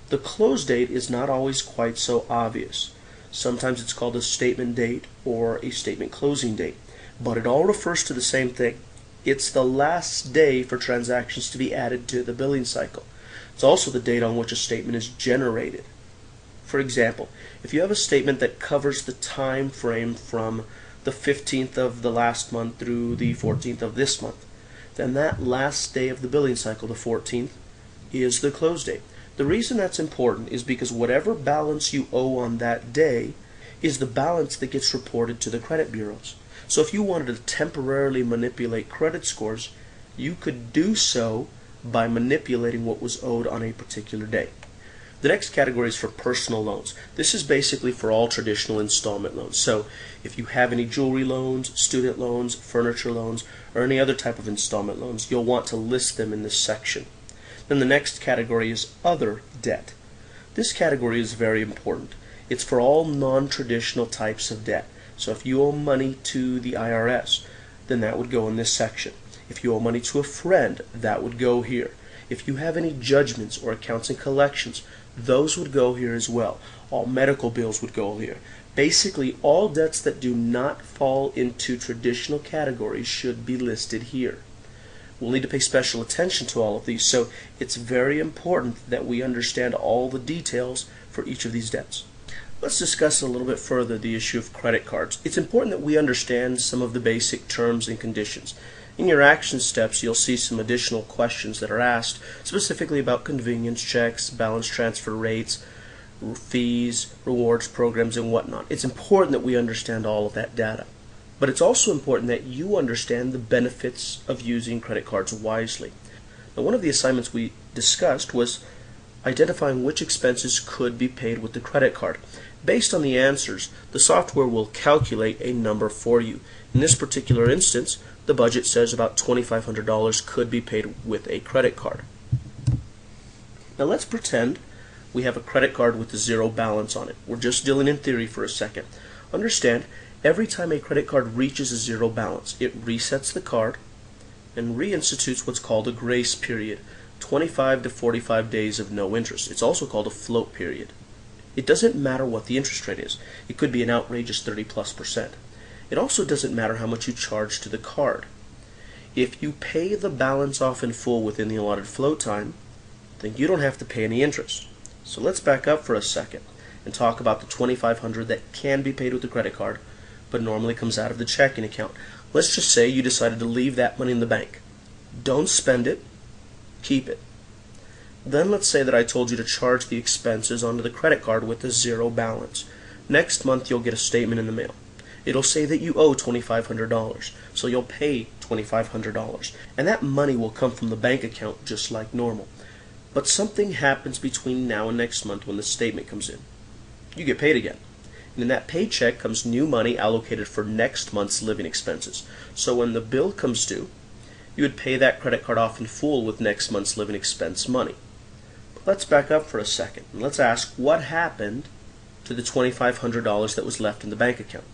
the close date is not always quite so obvious. Sometimes it's called a statement date or a statement closing date, but it all refers to the same thing. It's the last day for transactions to be added to the billing cycle. It's also the date on which a statement is generated. For example, if you have a statement that covers the time frame from the 15th of the last month through the 14th of this month, then that last day of the billing cycle, the 14th, is the close date. The reason that's important is because whatever balance you owe on that day is the balance that gets reported to the credit bureaus. So if you wanted to temporarily manipulate credit scores, you could do so by manipulating what was owed on a particular day. The next category is for personal loans. This is basically for all traditional installment loans. So if you have any jewelry loans, student loans, furniture loans, or any other type of installment loans, you'll want to list them in this section. Then the next category is other debt. This category is very important. It's for all non-traditional types of debt. So if you owe money to the IRS, then that would go in this section. If you owe money to a friend, that would go here. If you have any judgments or accounts and collections, those would go here as well. All medical bills would go here. Basically, all debts that do not fall into traditional categories should be listed here. We'll need to pay special attention to all of these, so it's very important that we understand all the details for each of these debts. Let's discuss a little bit further the issue of credit cards. It's important that we understand some of the basic terms and conditions. In your action steps, you'll see some additional questions that are asked, specifically about convenience checks, balance transfer rates, fees, rewards programs, and whatnot. It's important that we understand all of that data. But it's also important that you understand the benefits of using credit cards wisely. Now, one of the assignments we discussed was identifying which expenses could be paid with the credit card. Based on the answers, the software will calculate a number for you. In this particular instance, the budget says about $2,500 could be paid with a credit card. Now let's pretend we have a credit card with a zero balance on it. We're just dealing in theory for a second. Understand, every time a credit card reaches a zero balance, it resets the card and reinstitutes what's called a grace period, 25 to 45 days of no interest. It's also called a float period. It doesn't matter what the interest rate is. It could be an outrageous 30+%. It also doesn't matter how much you charge to the card. If you pay the balance off in full within the allotted float time, then you don't have to pay any interest. So let's back up for a second and talk about the $2,500 that can be paid with the credit card, but normally comes out of the checking account. Let's just say you decided to leave that money in the bank. Don't spend it, keep it. Then let's say that I told you to charge the expenses onto the credit card with a zero balance. Next month you'll get a statement in the mail. It'll say that you owe $2,500, so you'll pay $2,500, and that money will come from the bank account just like normal. But something happens between now and next month when the statement comes in. You get paid again. And in that paycheck comes new money allocated for next month's living expenses. So when the bill comes due, you would pay that credit card off in full with next month's living expense money. But let's back up for a second and let's ask what happened to the $2,500 that was left in the bank account.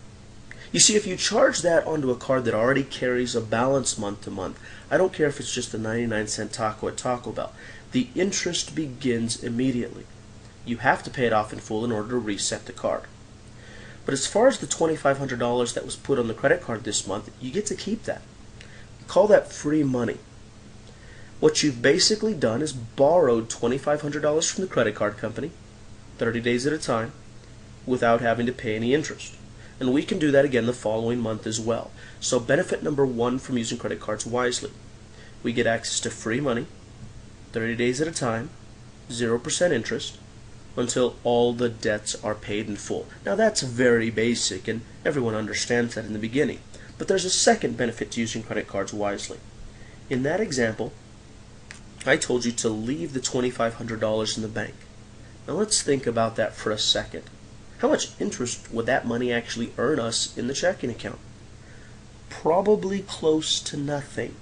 You see, if you charge that onto a card that already carries a balance month to month, I don't care if it's just a 99-cent taco at Taco Bell, the interest begins immediately. You have to pay it off in full in order to reset the card. But as far as the $2,500 that was put on the credit card this month, you get to keep that. We call that free money. What you've basically done is borrowed $2,500 from the credit card company, 30 days at a time, without having to pay any interest. And we can do that again the following month as well. So benefit number one from using credit cards wisely. We get access to free money, 30 days at a time, 0% interest, until all the debts are paid in full. Now that's very basic and everyone understands that in the beginning. But there's a second benefit to using credit cards wisely. In that example, I told you to leave the $2,500 in the bank. Now let's think about that for a second. How much interest would that money actually earn us in the checking account? Probably close to nothing.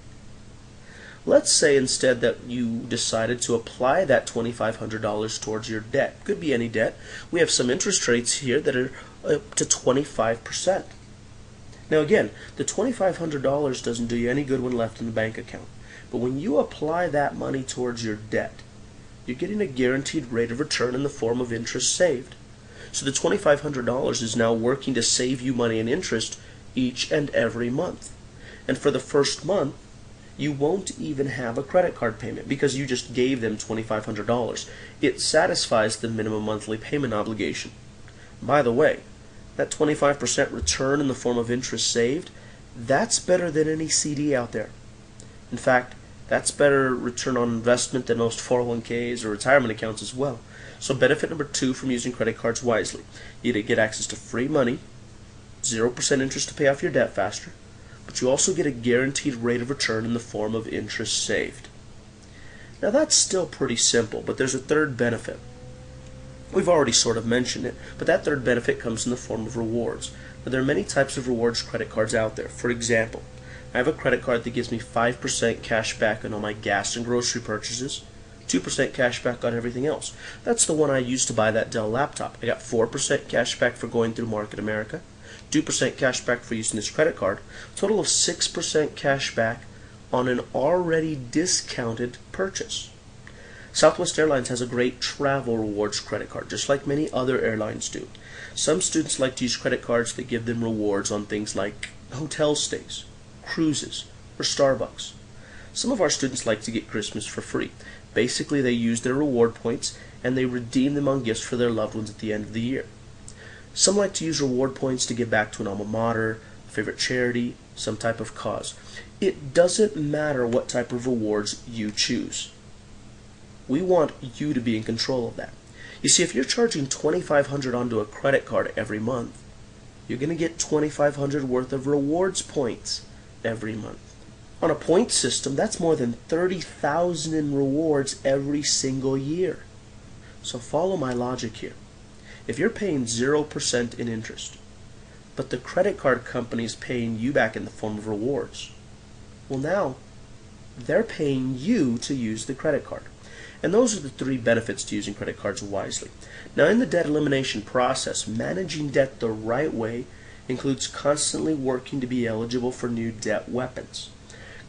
Let's say instead that you decided to apply that $2,500 towards your debt. Could be any debt. We have some interest rates here that are up to 25%. Now again, the $2,500 doesn't do you any good when left in the bank account. But when you apply that money towards your debt, you're getting a guaranteed rate of return in the form of interest saved. So the $2,500 is now working to save you money and interest each and every month. And for the first month, you won't even have a credit card payment because you just gave them $2,500. It satisfies the minimum monthly payment obligation. By the way, that 25% return in the form of interest saved, that's better than any CD out there. In fact, that's better return on investment than most 401ks or retirement accounts as well. So benefit number two from using credit cards wisely. You get access to free money, 0% interest to pay off your debt faster, but you also get a guaranteed rate of return in the form of interest saved. Now that's still pretty simple, but there's a third benefit. We've already sort of mentioned it, but that third benefit comes in the form of rewards. Now there are many types of rewards credit cards out there. For example, I have a credit card that gives me 5% cash back on all my gas and grocery purchases, 2% cash back on everything else. That's the one I used to buy that Dell laptop. I got 4% cash back for going through Market America, 2% cash back for using this credit card, a total of 6% cash back on an already discounted purchase. Southwest Airlines has a great travel rewards credit card, just like many other airlines do. Some students like to use credit cards that give them rewards on things like hotel stays, cruises, or Starbucks. Some of our students like to get Christmas for free. Basically, they use their reward points and they redeem them on gifts for their loved ones at the end of the year. Some like to use reward points to give back to an alma mater, a favorite charity, some type of cause. It doesn't matter what type of rewards you choose. We want you to be in control of that. You see, if you're charging $2,500 onto a credit card every month, you're going to get $2,500 worth of rewards points every month. On a point system, that's more than $30,000 in rewards every single year. So follow my logic here. If you're paying 0% in interest, but the credit card company is paying you back in the form of rewards, well, now they're paying you to use the credit card. And those are the three benefits to using credit cards wisely. Now, in the debt elimination process, managing debt the right way includes constantly working to be eligible for new debt weapons.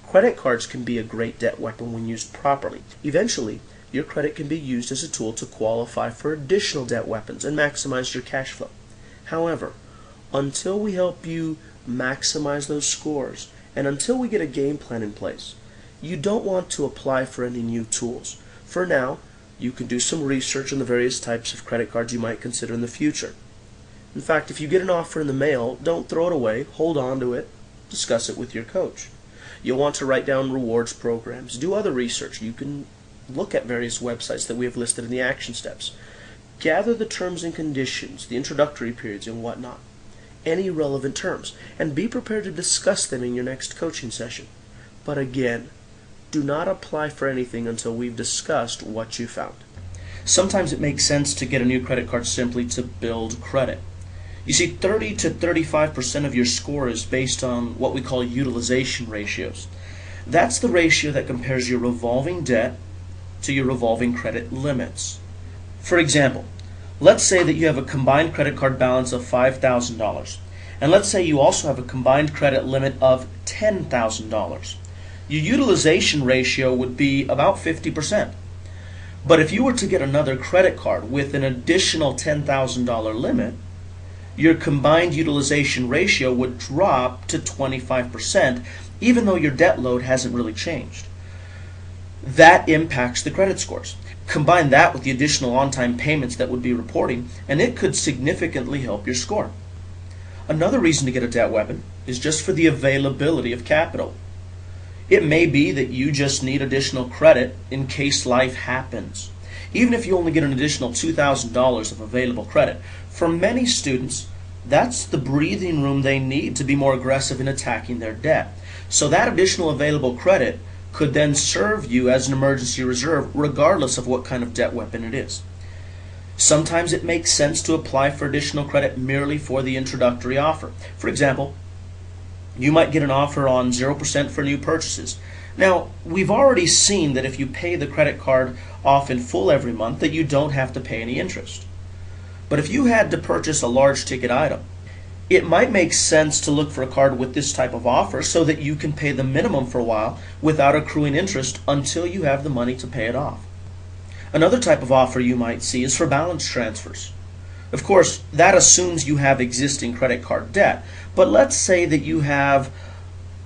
Credit cards can be a great debt weapon when used properly. Eventually, your credit can be used as a tool to qualify for additional debt weapons and maximize your cash flow. However, until we help you maximize those scores, and until we get a game plan in place, you don't want to apply for any new tools. For now, you can do some research on the various types of credit cards you might consider in the future. In fact, if you get an offer in the mail, don't throw it away, hold on to it, discuss it with your coach. You'll want to write down rewards programs, do other research. You can look at various websites that we have listed in the action steps. Gather the terms and conditions, the introductory periods and whatnot, any relevant terms, and be prepared to discuss them in your next coaching session. But again, do not apply for anything until we've discussed what you found. Sometimes it makes sense to get a new credit card simply to build credit. You see, 30 to 35% of your score is based on what we call utilization ratios. That's the ratio that compares your revolving debt to your revolving credit limits. For example, let's say that you have a combined credit card balance of $5,000, and let's say you also have a combined credit limit of $10,000. Your utilization ratio would be about 50%. But if you were to get another credit card with an additional $10,000 limit, your combined utilization ratio would drop to 25%, even though your debt load hasn't really changed. That impacts the credit scores. Combine that with the additional on-time payments that would be reporting, and it could significantly help your score. Another reason to get a debt weapon is just for the availability of capital. It may be that you just need additional credit in case life happens. Even if you only get an additional $2,000 of available credit, for many students, that's the breathing room they need to be more aggressive in attacking their debt. So that additional available credit could then serve you as an emergency reserve regardless of what kind of debt weapon it is. Sometimes it makes sense to apply for additional credit merely for the introductory offer. For example, you might get an offer on 0% for new purchases. Now, we've already seen that if you pay the credit card off in full every month, that you don't have to pay any interest. But if you had to purchase a large ticket item, it might make sense to look for a card with this type of offer so that you can pay the minimum for a while without accruing interest until you have the money to pay it off. Another type of offer you might see is for balance transfers. Of course, that assumes you have existing credit card debt, but let's say that you have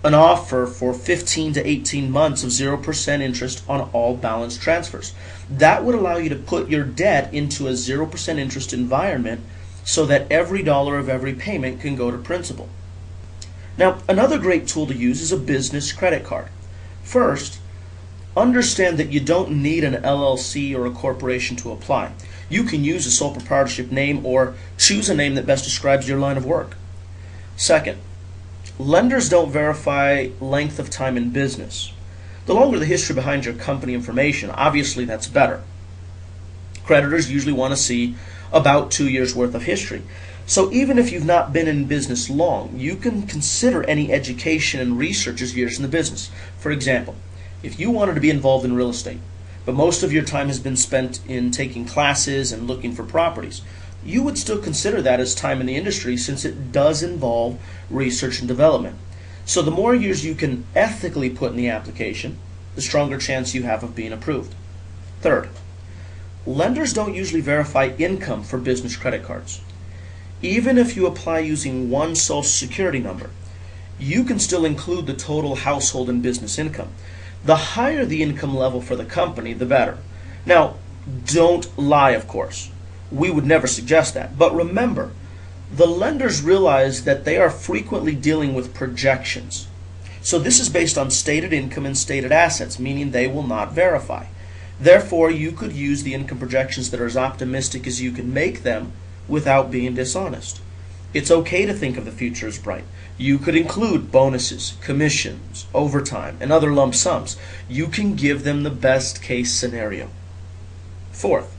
an offer for 15 to 18 months of 0% interest on all balance transfers. That would allow you to put your debt into a 0% interest environment so that every dollar of every payment can go to principal. Now, another great tool to use is a business credit card. First, understand that you don't need an LLC or a corporation to apply. You can use a sole proprietorship name or choose a name that best describes your line of work. Second, lenders don't verify length of time in business. The longer the history behind your company information, obviously that's better. Creditors usually want to see about 2 years worth of history. So even if you've not been in business long, you can consider any education and research as years in the business. For example, if you wanted to be involved in real estate, but most of your time has been spent in taking classes and looking for properties, you would still consider that as time in the industry since it does involve research and development. So the more years you can ethically put in the application, the stronger chance you have of being approved. Third, lenders don't usually verify income for business credit cards. Even if you apply using one social security number, you can still include the total household and business income. The higher the income level for the company, the better. Now, don't lie, of course. We would never suggest that. But remember, the lenders realize that they are frequently dealing with projections. So this is based on stated income and stated assets, meaning they will not verify. Therefore, you could use the income projections that are as optimistic as you can make them without being dishonest. It's okay to think of the future as bright. You could include bonuses, commissions, overtime, and other lump sums. You can give them the best case scenario. Fourth,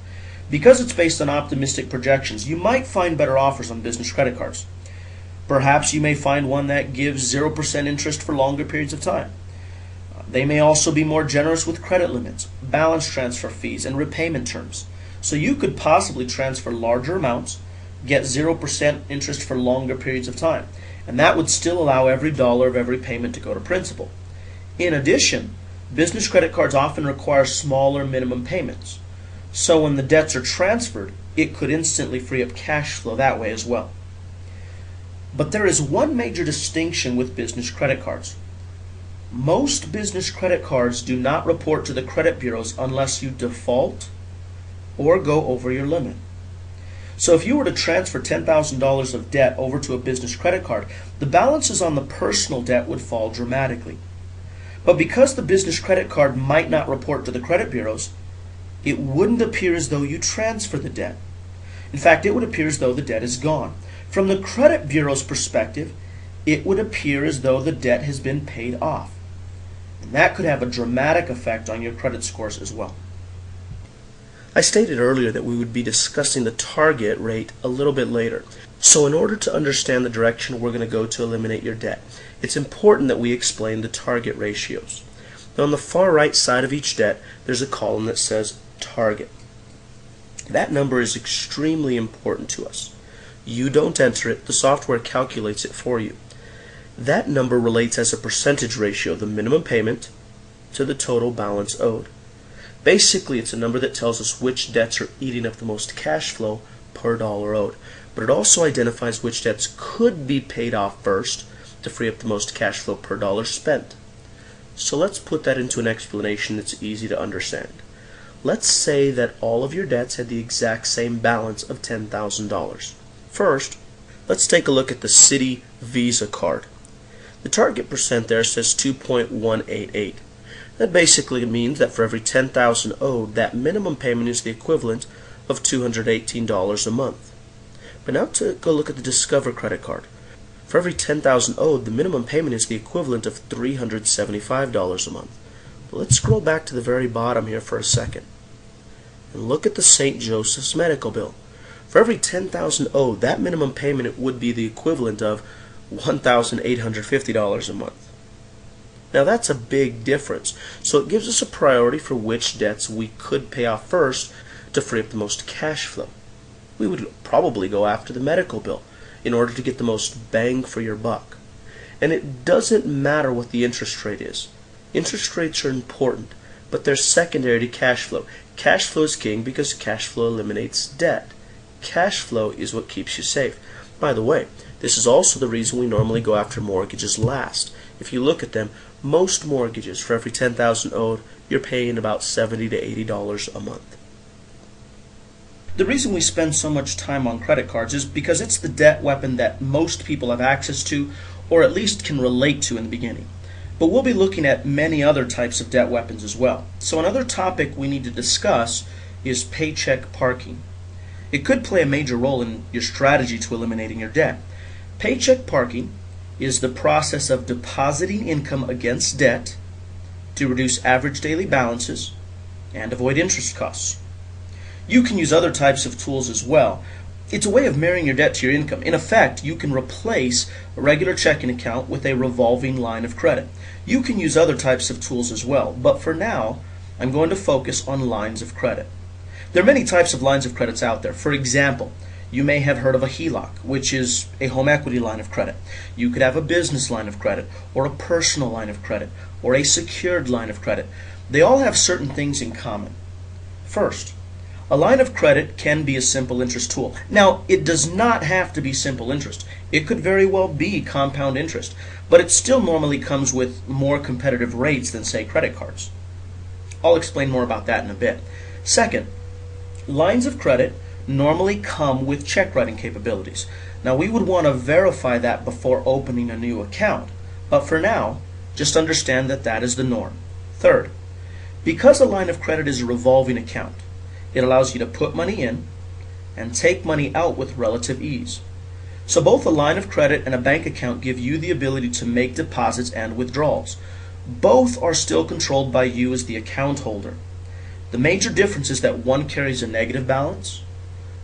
because it's based on optimistic projections, you might find better offers on business credit cards. Perhaps you may find one that gives 0% interest for longer periods of time. They may also be more generous with credit limits, balance transfer fees, and repayment terms. So you could possibly transfer larger amounts, get 0% interest for longer periods of time, and that would still allow every dollar of every payment to go to principal. In addition, business credit cards often require smaller minimum payments. So when the debts are transferred, it could instantly free up cash flow that way as well. But there is one major distinction with business credit cards. Most business credit cards do not report to the credit bureaus unless you default or go over your limit. So if you were to transfer $10,000 of debt over to a business credit card, the balances on the personal debt would fall dramatically. But because the business credit card might not report to the credit bureaus, it wouldn't appear as though you transfer the debt. In fact, it would appear as though the debt is gone. From the credit bureau's perspective, it would appear as though the debt has been paid off. And that could have a dramatic effect on your credit scores as well. I stated earlier that we would be discussing the target rate a little bit later. So in order to understand the direction we're going to go to eliminate your debt, it's important that we explain the target ratios. Now on the far right side of each debt, there's a column that says target. That number is extremely important to us. You don't enter it, the software calculates it for you. That number relates as a percentage ratio, the minimum payment to the total balance owed. Basically, it's a number that tells us which debts are eating up the most cash flow per dollar owed. But it also identifies which debts could be paid off first to free up the most cash flow per dollar spent. So let's put that into an explanation that's easy to understand. Let's say that all of your debts had the exact same balance of $10,000. First, let's take a look at the Citi Visa card. The target percent there says 2.188. That basically means that for every $10,000 owed, that minimum payment is the equivalent of $218 a month. But now to go look at the Discover credit card. For every $10,000 owed, the minimum payment is the equivalent of $375 a month. But let's scroll back to the very bottom here for a second and look at the St. Joseph's medical bill. For every $10,000 owed, that minimum payment would be the equivalent of $1,850 a month. Now that's a big difference, so it gives us a priority for which debts we could pay off first to free up the most cash flow. We would probably go after the medical bill in order to get the most bang for your buck. And it doesn't matter what the interest rate is. Interest rates are important, but they're secondary to cash flow. Cash flow is king because cash flow eliminates debt. Cash flow is what keeps you safe. By the way, this is also the reason we normally go after mortgages last. If you look at them, most mortgages, for every $10,000 owed, you're paying about $70 to $80 a month. The reason we spend so much time on credit cards is because it's the debt weapon that most people have access to, or at least can relate to in the beginning. But we'll be looking at many other types of debt weapons as well. So another topic we need to discuss is paycheck parking. It could play a major role in your strategy to eliminating your debt. Paycheck parking is the process of depositing income against debt to reduce average daily balances and avoid interest costs. You can use other types of tools as well. It's a way of marrying your debt to your income. In effect, you can replace a regular checking account with a revolving line of credit. You can use other types of tools as well, but for now, I'm going to focus on lines of credit. There are many types of lines of credits out there. For example, you may have heard of a HELOC, which is a home equity line of credit. You could have a business line of credit, or a personal line of credit, or a secured line of credit. They all have certain things in common. First, a line of credit can be a simple interest tool. Now, it does not have to be simple interest. It could very well be compound interest, but it still normally comes with more competitive rates than, say, credit cards. I'll explain more about that in a bit. Second, lines of credit normally come with check writing capabilities. Now, we would want to verify that before opening a new account, but for now, just understand that that is the norm. Third, because a line of credit is a revolving account, it allows you to put money in and take money out with relative ease. So both a line of credit and a bank account give you the ability to make deposits and withdrawals. Both are still controlled by you as the account holder. The major difference is that one carries a negative balance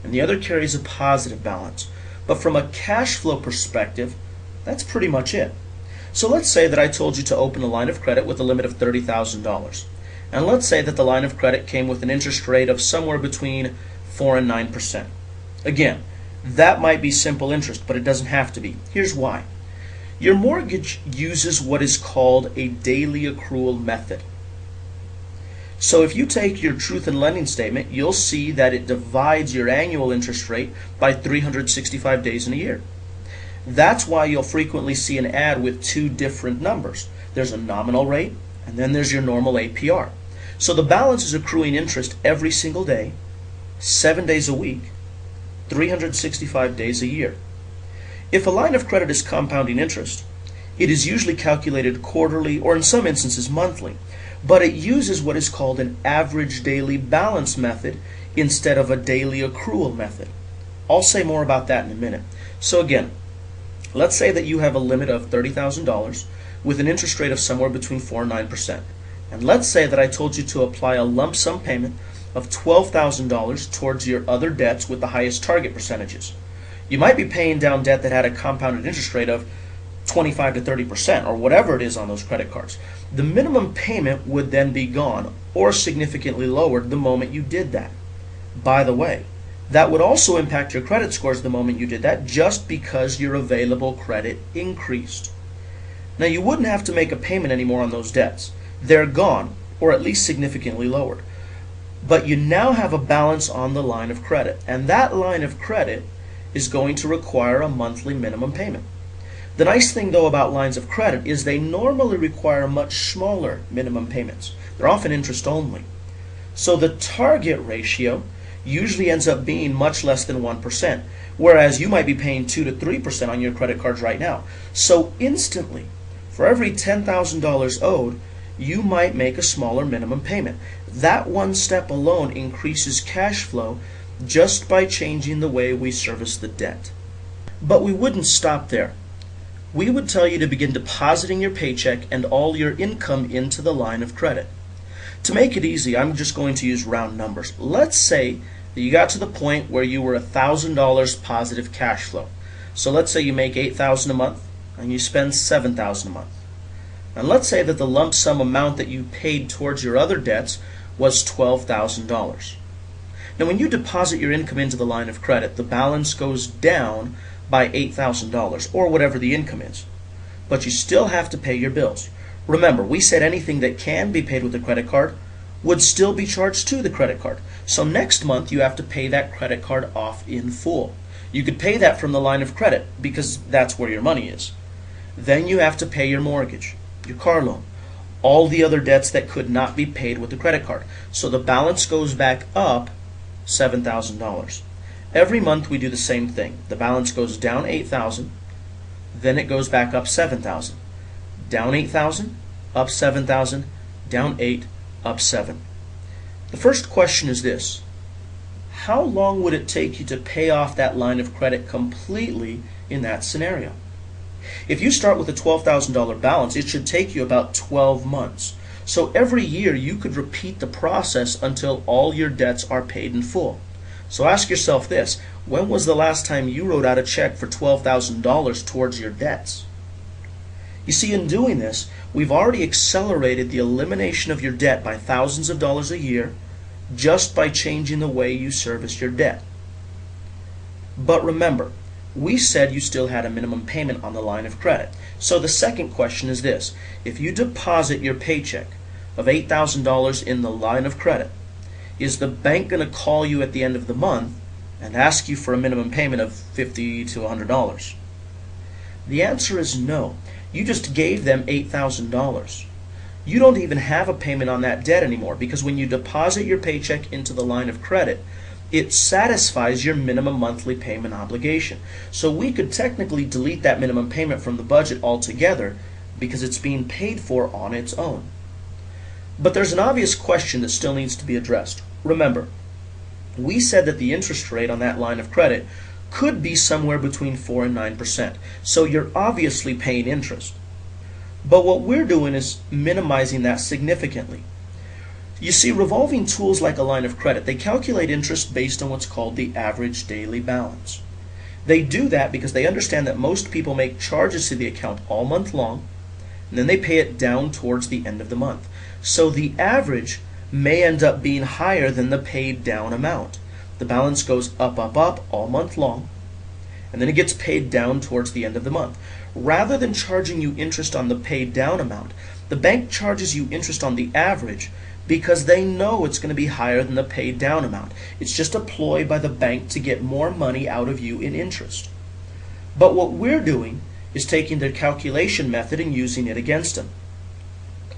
and the other carries a positive balance. But from a cash flow perspective, that's pretty much it. So let's say that I told you to open a line of credit with a limit of $30,000. And let's say that the line of credit came with an interest rate of somewhere between 4 and 9%. Again, that might be simple interest, but it doesn't have to be. Here's why. Your mortgage uses what is called a daily accrual method. So if you take your truth in lending statement, you'll see that it divides your annual interest rate by 365 days in a year. That's why you'll frequently see an ad with two different numbers. There's a nominal rate, and then there's your normal APR. So the balance is accruing interest every single day, 7 days a week, 365 days a year. If a line of credit is compounding interest, it is usually calculated quarterly or in some instances monthly, but it uses what is called an average daily balance method instead of a daily accrual method. I'll say more about that in a minute. So again, let's say that you have a limit of $30,000 with an interest rate of somewhere between 4 and 9%. And let's say that I told you to apply a lump sum payment of $12,000 towards your other debts with the highest target percentages. You might be paying down debt that had a compounded interest rate of 25 to 30% or whatever it is on those credit cards. The minimum payment would then be gone or significantly lowered the moment you did that. By the way, that would also impact your credit scores the moment you did that just because your available credit increased. Now, you wouldn't have to make a payment anymore on those debts. They're gone, or at least significantly lowered. But you now have a balance on the line of credit, and that line of credit is going to require a monthly minimum payment. The nice thing, though, about lines of credit is they normally require much smaller minimum payments. They're often interest only. So the target ratio usually ends up being much less than 1%, whereas you might be paying 2 to 3% on your credit cards right now. So instantly, for every $10,000 owed, you might make a smaller minimum payment. That one step alone increases cash flow just by changing the way we service the debt. But we wouldn't stop there. We would tell you to begin depositing your paycheck and all your income into the line of credit. To make it easy, I'm just going to use round numbers. Let's say that you got to the point where you were $1,000 positive cash flow. So let's say you make $8,000 a month and you spend $7,000 a month. And let's say that the lump sum amount that you paid towards your other debts was $12,000. Now, when you deposit your income into the line of credit, the balance goes down by $8,000, or whatever the income is. But you still have to pay your bills. Remember, we said anything that can be paid with a credit card would still be charged to the credit card. So next month, you have to pay that credit card off in full. You could pay that from the line of credit because that's where your money is. Then you have to pay your mortgage, your car loan, all the other debts that could not be paid with the credit card. So the balance goes back up $7,000. Every month we do the same thing. The balance goes down $8,000, then it goes back up $7,000. Down $8,000, up $7,000, down $8,000, up $7,000. The first question is this: how long would it take you to pay off that line of credit completely in that scenario? If you start with a $12,000 balance, it should take you about 12 months. So every year you could repeat the process until all your debts are paid in full. So ask yourself this: when was the last time you wrote out a check for $12,000 towards your debts? You see, in doing this, we've already accelerated the elimination of your debt by thousands of dollars a year just by changing the way you service your debt. But remember, we said you still had a minimum payment on the line of credit. So the second question is this: if you deposit your paycheck of $8,000 in the line of credit, is the bank going to call you at the end of the month and ask you for a minimum payment of $50 to $100? The answer is no. You just gave them $8,000. You don't even have a payment on that debt anymore, because when you deposit your paycheck into the line of credit, it satisfies your minimum monthly payment obligation. So we could technically delete that minimum payment from the budget altogether because it's being paid for on its own. But there's an obvious question that still needs to be addressed. Remember, we said that the interest rate on that line of credit could be somewhere between 4 and 9%. So you're obviously paying interest. But what we're doing is minimizing that significantly. You see, revolving tools like a line of credit, they calculate interest based on what's called the average daily balance. They do that because they understand that most people make charges to the account all month long, and then they pay it down towards the end of the month. So the average may end up being higher than the paid down amount. The balance goes up, up, up all month long, and then it gets paid down towards the end of the month. Rather than charging you interest on the paid down amount, the bank charges you interest on the average because they know it's going to be higher than the paid down amount. It's just a ploy by the bank to get more money out of you in interest. But what we're doing is taking their calculation method and using it against them.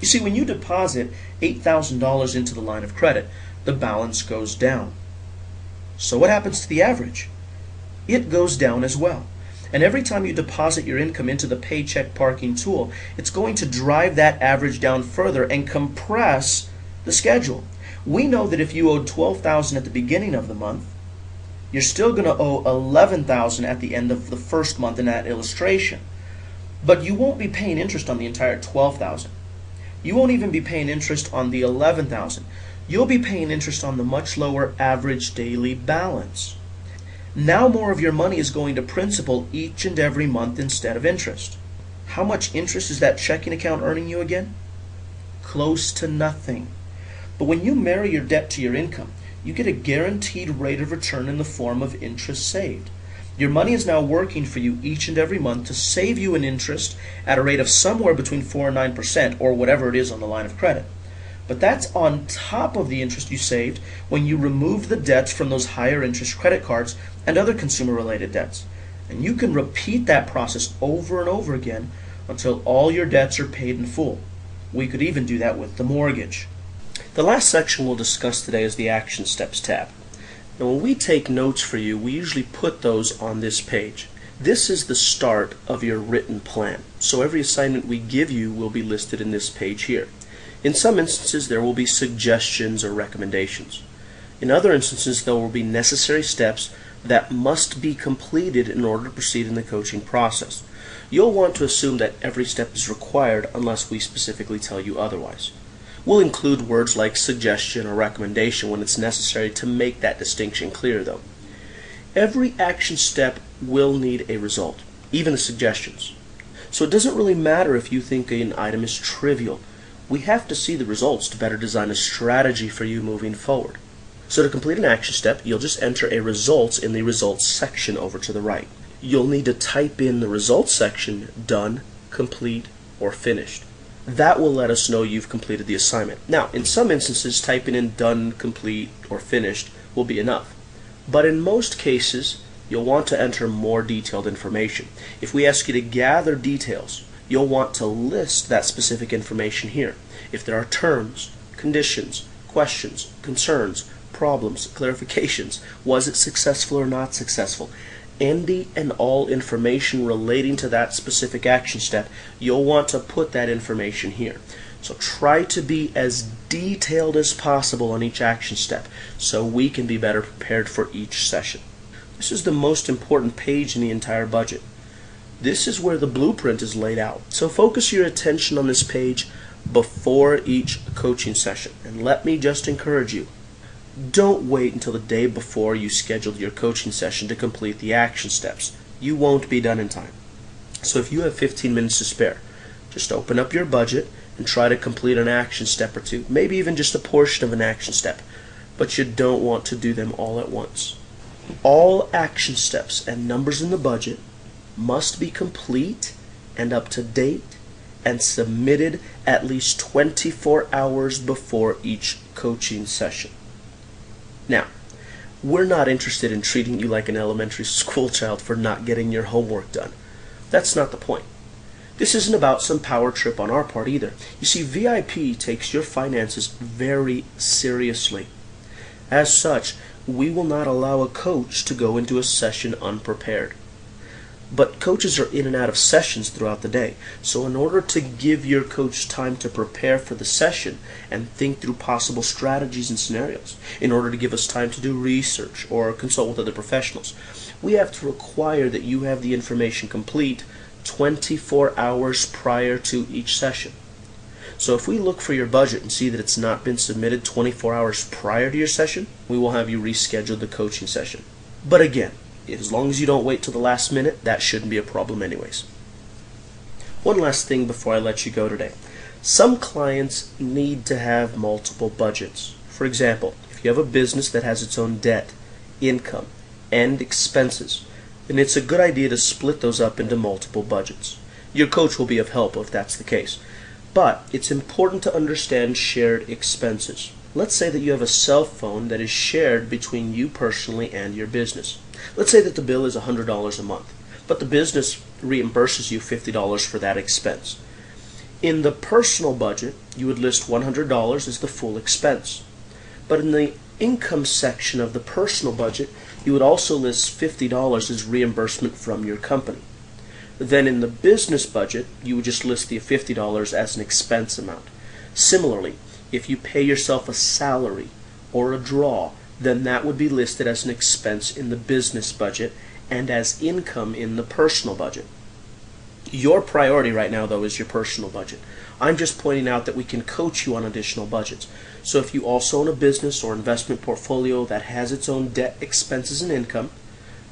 You see, when you deposit $8,000 into the line of credit, the balance goes down. So what happens to the average? It goes down as well. And every time you deposit your income into the paycheck parking tool, it's going to drive that average down further and compress the schedule. We know that if you owed $12,000 at the beginning of the month, you're still going to owe $11,000 at the end of the first month in that illustration. But you won't be paying interest on the entire $12,000. You won't even be paying interest on the $11,000. You'll be paying interest on the much lower average daily balance. Now more of your money is going to principal each and every month instead of interest. How much interest is that checking account earning you again? Close to nothing. But when you marry your debt to your income, you get a guaranteed rate of return in the form of interest saved. Your money is now working for you each and every month to save you an interest at a rate of somewhere between 4 and 9%, or whatever it is on the line of credit. But that's on top of the interest you saved when you remove the debts from those higher interest credit cards and other consumer-related debts. And you can repeat that process over and over again until all your debts are paid in full. We could even do that with the mortgage. The last section we'll discuss today is the Action Steps tab. Now, when we take notes for you, we usually put those on this page. This is the start of your written plan. So every assignment we give you will be listed in this page here. In some instances, there will be suggestions or recommendations. In other instances, there will be necessary steps that must be completed in order to proceed in the coaching process. You'll want to assume that every step is required unless we specifically tell you otherwise. We'll include words like suggestion or recommendation when it's necessary to make that distinction clear, though. Every action step will need a result, even the suggestions. So it doesn't really matter if you think an item is trivial. We have to see the results to better design a strategy for you moving forward. So to complete an action step, you'll just enter a results in the results section over to the right. You'll need to type in the results section, done, complete, or finished. That will let us know you've completed the assignment. Now, in some instances, typing in done, complete, or finished will be enough. But in most cases, you'll want to enter more detailed information. If we ask you to gather details, you'll want to list that specific information here. If there are terms, conditions, questions, concerns, problems, clarifications, was it successful or not successful, any and all information relating to that specific action step, you'll want to put that information here. So try to be as detailed as possible on each action step so we can be better prepared for each session. This is the most important page in the entire budget. This is where the blueprint is laid out. So focus your attention on this page before each coaching session. And let me just encourage you, don't wait until the day before you scheduled your coaching session to complete the action steps. You won't be done in time. So if you have 15 minutes to spare, just open up your budget and try to complete an action step or two, maybe even just a portion of an action step. But you don't want to do them all at once. All action steps and numbers in the budget must be complete and up to date and submitted at least 24 hours before each coaching session. Now, we're not interested in treating you like an elementary school child for not getting your homework done. That's not the point. This isn't about some power trip on our part either. You see, VIP takes your finances very seriously. As such, we will not allow a coach to go into a session unprepared. But coaches are in and out of sessions throughout the day, so in order to give your coach time to prepare for the session and think through possible strategies and scenarios, in order to give us time to do research or consult with other professionals, we have to require that you have the information complete 24 hours prior to each session. So if we look for your budget and see that it's not been submitted 24 hours prior to your session, we will have you reschedule the coaching session. But again, as long as you don't wait till the last minute, that shouldn't be a problem anyways. One last thing before I let you go today. Some clients need to have multiple budgets. For example, if you have a business that has its own debt, income, and expenses, then it's a good idea to split those up into multiple budgets. Your coach will be of help if that's the case. But it's important to understand shared expenses. Let's say that you have a cell phone that is shared between you personally and your business. Let's say that the bill is $100 a month, but the business reimburses you $50 for that expense. In the personal budget, you would list $100 as the full expense. But in the income section of the personal budget, you would also list $50 as reimbursement from your company. Then in the business budget, you would just list the $50 as an expense amount. Similarly, if you pay yourself a salary or a draw, then that would be listed as an expense in the business budget and as income in the personal budget. Your priority right now, though, is your personal budget. I'm just pointing out that we can coach you on additional budgets. So if you also own a business or investment portfolio that has its own debt, expenses, and income,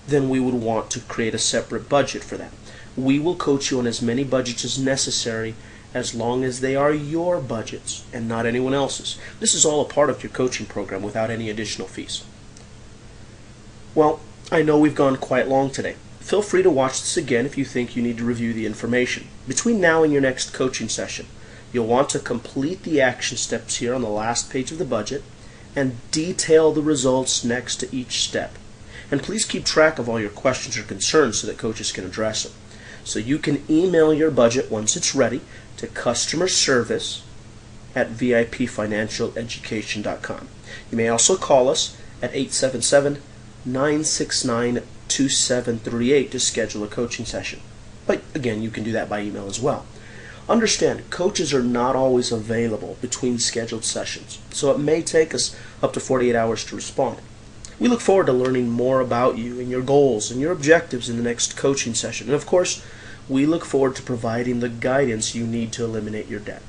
then we would want to create a separate budget for that. We will coach you on as many budgets as necessary as long as they are your budgets and not anyone else's. This is all a part of your coaching program without any additional fees. Well, I know we've gone quite long today. Feel free to watch this again if you think you need to review the information. Between now and your next coaching session, you'll want to complete the action steps here on the last page of the budget and detail the results next to each step. And please keep track of all your questions or concerns so that coaches can address them. So you can email your budget once it's ready to customerservice@vipfinancialeducation.com. You may also call us at 877-969-2738 to schedule a coaching session. But again, you can do that by email as well. Understand, coaches are not always available between scheduled sessions, so it may take us up to 48 hours to respond. We look forward to learning more about you and your goals and your objectives in the next coaching session. And of course, we look forward to providing the guidance you need to eliminate your debt.